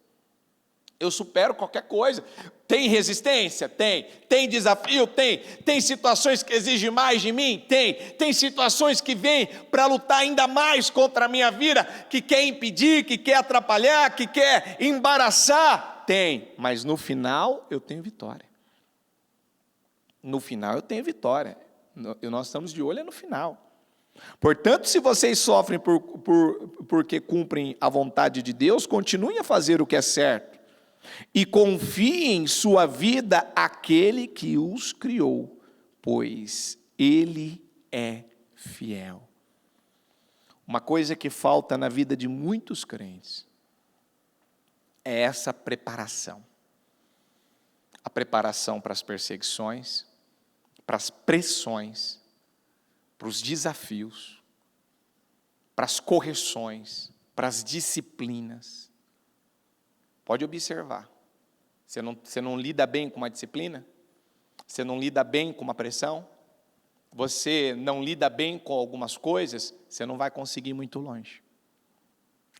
[SPEAKER 2] Eu supero qualquer coisa. Tem resistência? Tem. Tem desafio? Tem. Tem situações que exigem mais de mim? Tem. Tem situações que vêm para lutar ainda mais contra a minha vida, que quer impedir, que quer atrapalhar, que quer embaraçar? Tem. Mas no final eu tenho vitória. No final eu tenho vitória. Nós estamos de olho no final. Portanto, se vocês sofrem porque cumprem a vontade de Deus, continuem a fazer o que é certo. E confiem sua vida àquele que os criou, pois Ele é fiel. Uma coisa que falta na vida de muitos crentes é essa preparação. A preparação para as perseguições, para as pressões, para os desafios, para as correções, para as disciplinas. Pode observar, você não lida bem com uma disciplina? Você não lida bem com uma pressão? Você não lida bem com algumas coisas? Você não vai conseguir ir muito longe.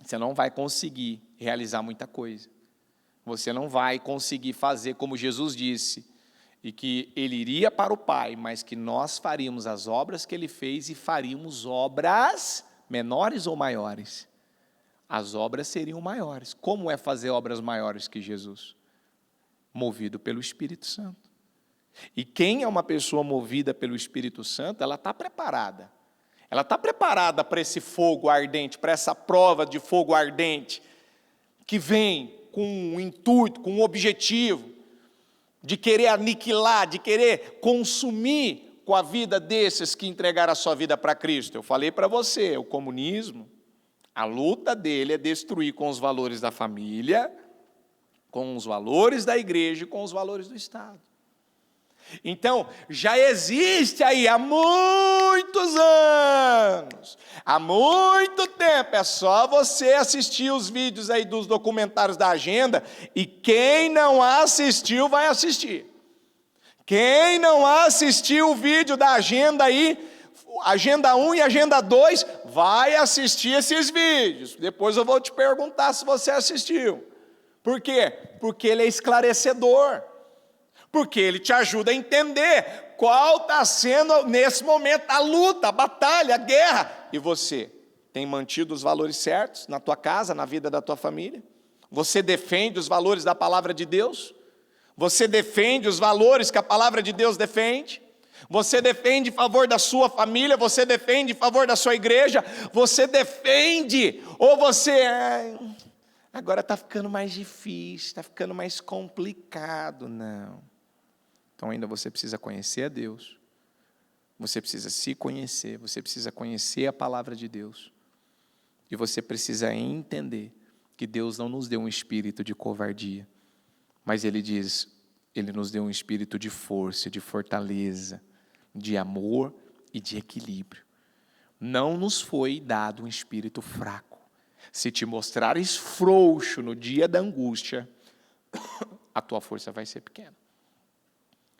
[SPEAKER 2] Você não vai conseguir realizar muita coisa. Você não vai conseguir fazer como Jesus disse, e que Ele iria para o Pai, mas que nós faríamos as obras que Ele fez e faríamos obras menores ou maiores? As obras seriam maiores. Como é fazer obras maiores que Jesus? Movido pelo Espírito Santo. E quem é uma pessoa movida pelo Espírito Santo, ela está preparada. Ela está preparada para esse fogo ardente, para essa prova de fogo ardente, que vem com um intuito, com um objetivo, de querer aniquilar, de querer consumir com a vida desses que entregaram a sua vida para Cristo. Eu falei para você, o comunismo, a luta dele é destruir com os valores da família, com os valores da igreja e com os valores do Estado. Então, já existe aí há muitos anos, há muito tempo, é só você assistir os vídeos aí dos documentários da Agenda, e quem não assistiu vai assistir. Quem não assistiu o vídeo da Agenda aí, Agenda 1 e Agenda 2, vai assistir esses vídeos. Depois eu vou te perguntar se você assistiu. Por quê? Porque ele é esclarecedor. Porque ele te ajuda a entender qual está sendo, nesse momento, a luta, a batalha, a guerra. E você tem mantido os valores certos na tua casa, na vida da tua família? Você defende os valores da palavra de Deus? Você defende os valores que a palavra de Deus defende? Você defende em favor da sua família? Você defende em favor da sua igreja? Você defende? Ou você... agora está ficando mais difícil, está ficando mais complicado. Não. Então ainda você precisa conhecer a Deus, você precisa se conhecer, você precisa conhecer a palavra de Deus, e você precisa entender que Deus não nos deu um espírito de covardia, mas Ele diz, Ele nos deu um espírito de força, de fortaleza, de amor e de equilíbrio. Não nos foi dado um espírito fraco. Se te mostrares frouxo no dia da angústia, a tua força vai ser pequena.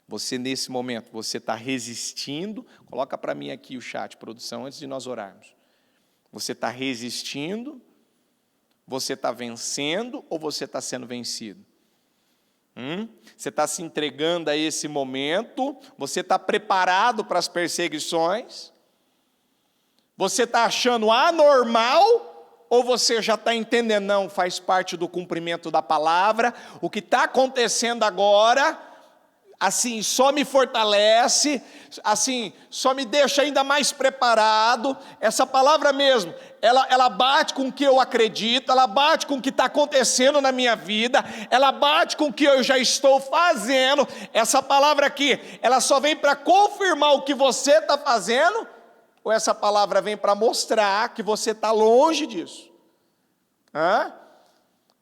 [SPEAKER 2] Você nesse momento, você está resistindo, coloca para mim aqui o chat, produção, antes de nós orarmos. Você está resistindo, você está vencendo ou você está sendo vencido? Você está se entregando a esse momento, você está preparado para as perseguições, Você está achando anormal ou você já está entendendo? Não, faz parte do cumprimento da palavra. O que está acontecendo agora, assim, só me fortalece, assim, só me deixa ainda mais preparado. Essa palavra mesmo, ela bate com o que eu acredito, ela bate com o que está acontecendo na minha vida, ela bate com o que eu já estou fazendo. Essa palavra aqui, ela só vem para confirmar o que você está fazendo, ou essa palavra vem para mostrar que você está longe disso?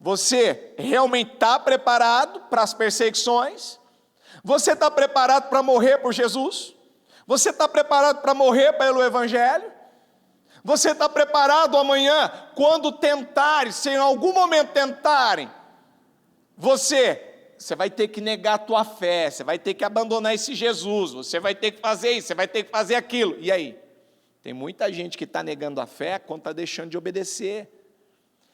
[SPEAKER 2] Você realmente está preparado para as perseguições? Você está preparado para morrer por Jesus? Você está preparado para morrer pelo Evangelho? Você está preparado amanhã, quando tentarem, se em algum momento tentarem, você vai ter que negar a tua fé, você vai ter que abandonar esse Jesus, você vai ter que fazer isso, você vai ter que fazer aquilo. E aí? Tem muita gente que está negando a fé quando está deixando de obedecer.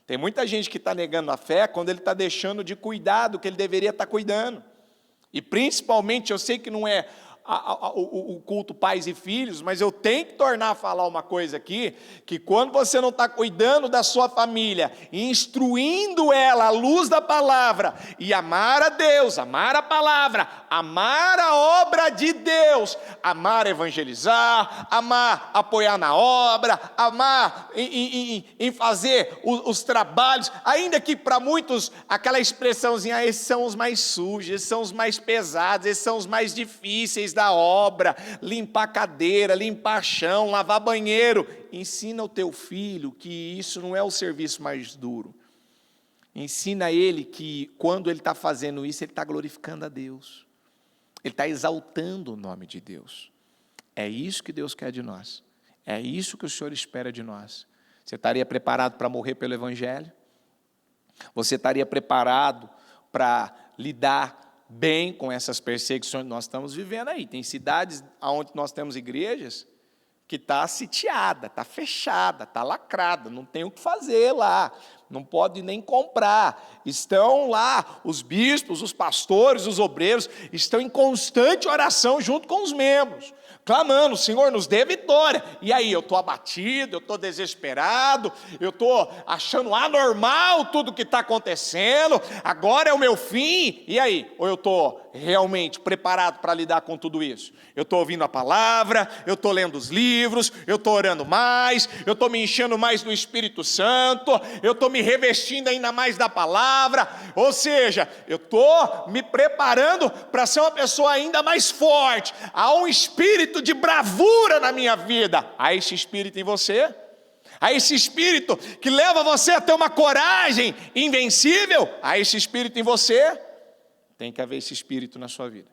[SPEAKER 2] Tem muita gente que está negando a fé quando ele está deixando de cuidar do que ele deveria estar cuidando. E principalmente, eu sei que não é o culto pais e filhos, mas eu tenho que tornar a falar uma coisa aqui, que quando você não está cuidando da sua família, instruindo ela à luz da palavra, e amar a Deus, amar a palavra, amar a obra de Deus, amar evangelizar, amar apoiar na obra, amar em fazer os trabalhos, ainda que para muitos aquela expressãozinha, esses são os mais sujos, esses são os mais pesados, esses são os mais difíceis da obra, limpar cadeira, limpar chão, lavar banheiro. Ensina o teu filho que isso não é o serviço mais duro. Ensina ele que quando ele está fazendo isso, ele está glorificando a Deus. Ele está exaltando o nome de Deus. É isso que Deus quer de nós. É isso que o Senhor espera de nós. Você estaria preparado para morrer pelo Evangelho? Você estaria preparado para lidar bem com essas perseguições que nós estamos vivendo aí? Tem cidades onde nós temos igrejas que está sitiada, está fechada, está lacrada, não tem o que fazer lá, não pode nem comprar. Estão lá os bispos, os pastores, os obreiros, estão em constante oração junto com os membros, clamando: Senhor, nos dê vitória. E aí, eu estou abatido, eu estou desesperado, eu estou achando anormal tudo que está acontecendo, agora é o meu fim. E aí? Ou eu estou realmente preparado para lidar com tudo isso? Eu estou ouvindo a palavra, eu estou lendo os livros, eu estou orando mais, eu estou me enchendo mais do Espírito Santo, eu estou me revestindo ainda mais da palavra, ou seja, eu estou me preparando para ser uma pessoa ainda mais forte. Há um espírito de bravura na minha vida. Há esse espírito em você? Há esse espírito que leva você a ter uma coragem invencível? Há esse espírito em você? Tem que haver esse espírito na sua vida.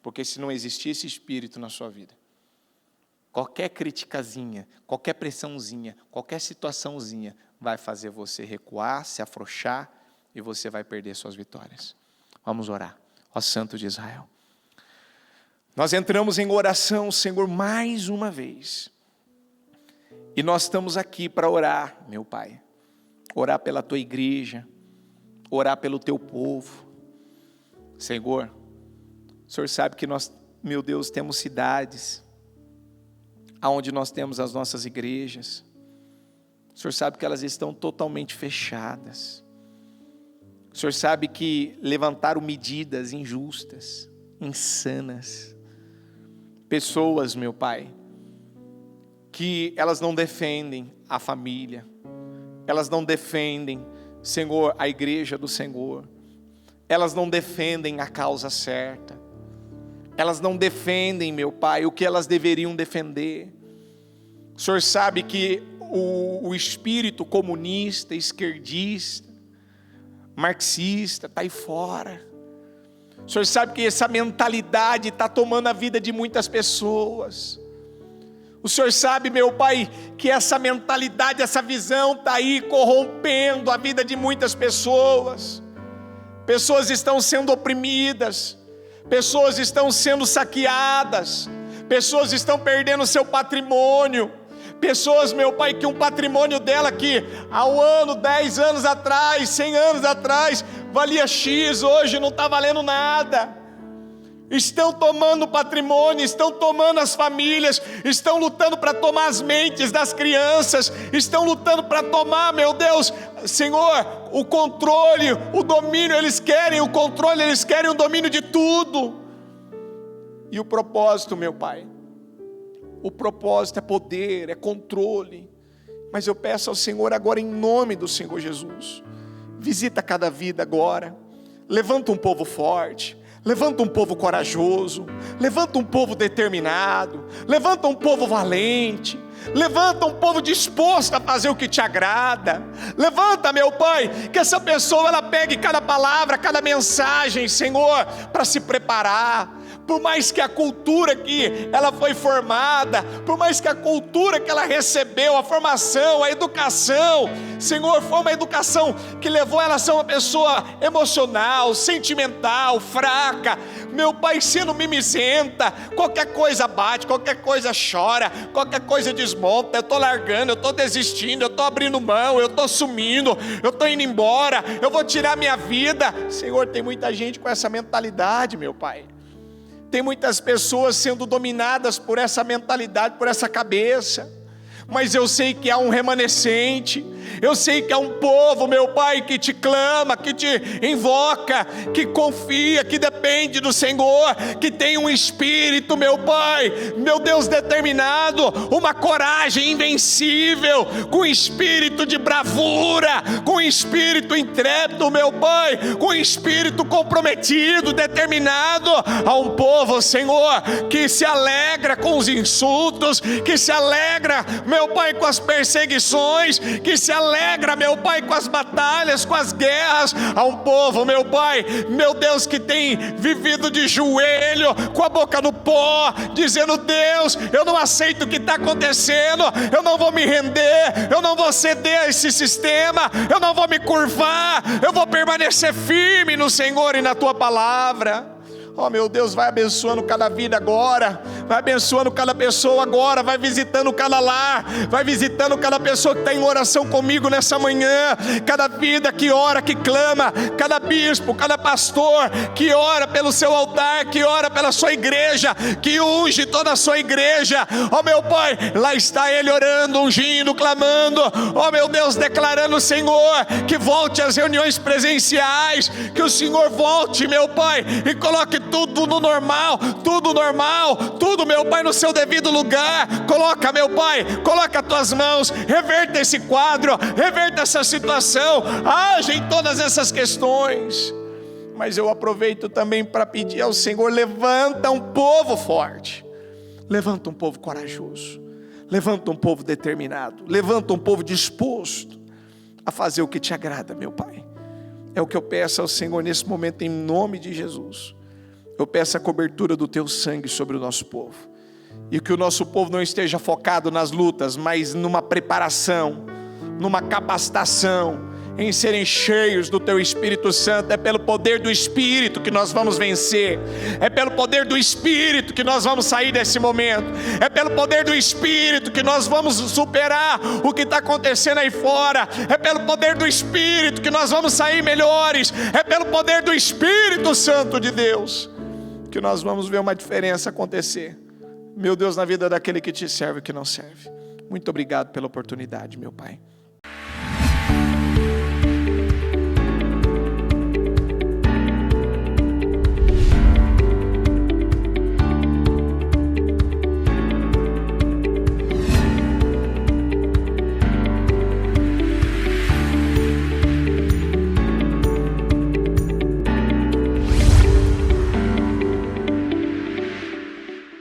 [SPEAKER 2] Porque se não existir esse espírito na sua vida, qualquer criticazinha, qualquer pressãozinha, qualquer situaçãozinha vai fazer você recuar, se afrouxar, e você vai perder suas vitórias. Vamos orar. Ó Santo de Israel, nós entramos em oração, Senhor, mais uma vez, e nós estamos aqui para orar, meu Pai, orar pela Tua igreja, orar pelo Teu povo. Senhor, o Senhor sabe que nós, meu Deus, temos cidades aonde nós temos as nossas igrejas. O Senhor sabe que elas estão totalmente fechadas. O Senhor sabe que levantaram medidas injustas, insanas. Pessoas, meu Pai, que elas não defendem a família, elas não defendem, Senhor, a igreja do Senhor, elas não defendem a causa certa, elas não defendem, meu Pai, o que elas deveriam defender. O Senhor sabe que o espírito comunista, esquerdista, marxista está aí fora. O Senhor sabe que essa mentalidade está tomando a vida de muitas pessoas. O Senhor sabe, meu Pai, que essa mentalidade, essa visão está aí corrompendo a vida de muitas pessoas. Pessoas estão sendo oprimidas, pessoas estão sendo saqueadas, pessoas estão perdendo seu patrimônio. Pessoas, meu Pai, que um patrimônio dela que há um ano, 10 anos atrás, 100 anos atrás, valia X, hoje não está valendo nada. estão tomando patrimônio, estão tomando as famílias, estão lutando para tomar as mentes das crianças, estão lutando para tomar, meu Deus, Senhor, o controle, o domínio. Eles querem o controle, eles querem o domínio de tudo. E o propósito, meu Pai, o propósito é poder, é controle. Mas eu peço ao Senhor agora, em nome do Senhor Jesus, visita cada vida agora, levanta um povo forte, levanta um povo corajoso, levanta um povo determinado, levanta um povo valente, levanta um povo disposto a fazer o que te agrada. Levanta, meu Pai, que essa pessoa ela pegue cada palavra, cada mensagem, Senhor, para se preparar. Por mais que a cultura que ela foi formada, por mais que a cultura que ela recebeu, a formação, a educação, Senhor, foi uma educação que levou ela a ser uma pessoa emocional, sentimental, fraca, meu Pai, sendo mimizenta, qualquer coisa bate, qualquer coisa chora, qualquer coisa desmonta. Eu estou largando, eu estou desistindo, eu estou abrindo mão, eu estou sumindo, eu estou indo embora, eu vou tirar minha vida. Senhor, tem muita gente com essa mentalidade, meu Pai. Tem muitas pessoas sendo dominadas por essa mentalidade, por essa cabeça. Mas eu sei que há um remanescente, eu sei que há um povo, meu Pai, que te clama, que te invoca, que confia, que depende do Senhor, que tem um espírito, meu Pai, meu Deus, determinado, uma coragem invencível, com espírito de bravura, com espírito intrépido, meu Pai, com espírito comprometido, determinado. Há um povo, Senhor, que se alegra com os insultos, que se alegra, meu Pai, com as perseguições, que se alegra, meu Pai, com as batalhas, com as guerras. Há um povo, meu Pai, meu Deus, que tem vivido de joelho, com a boca no pó, dizendo: Deus, eu não aceito o que está acontecendo, eu não vou me render, eu não vou ceder a esse sistema, eu não vou me curvar, eu vou permanecer firme no Senhor e na Tua palavra. Oh, meu Deus, vai abençoando cada vida agora, vai abençoando cada pessoa agora, vai visitando cada lar, vai visitando cada pessoa que está em oração comigo nessa manhã, cada vida que ora, que clama, cada bispo, cada pastor que ora pelo seu altar, que ora pela sua igreja, que unge toda a sua igreja. Oh, meu Pai, lá está ele orando, ungindo, clamando, oh, meu Deus, declarando, Senhor, que volte às reuniões presenciais, que o Senhor volte, meu Pai, e coloque tudo no normal, tudo, meu Pai, no seu devido lugar. Coloca, meu Pai, coloca as tuas mãos, reverta esse quadro, reverta essa situação, age em todas essas questões. Mas eu aproveito também para pedir ao Senhor: levanta um povo forte, levanta um povo corajoso, levanta um povo determinado, levanta um povo disposto a fazer o que te agrada, meu Pai. É o que eu peço ao Senhor nesse momento, em nome de Jesus. Eu peço a cobertura do Teu sangue sobre o nosso povo, e que o nosso povo não esteja focado nas lutas, mas numa preparação, numa capacitação, em serem cheios do Teu Espírito Santo. É pelo poder do Espírito que nós vamos vencer, é pelo poder do Espírito que nós vamos sair desse momento, é pelo poder do Espírito que nós vamos superar o que está acontecendo aí fora, é pelo poder do Espírito que nós vamos sair melhores, é pelo poder do Espírito Santo de Deus que nós vamos ver uma diferença acontecer, meu Deus, na vida daquele que te serve e que não serve. Muito obrigado pela oportunidade, meu Pai.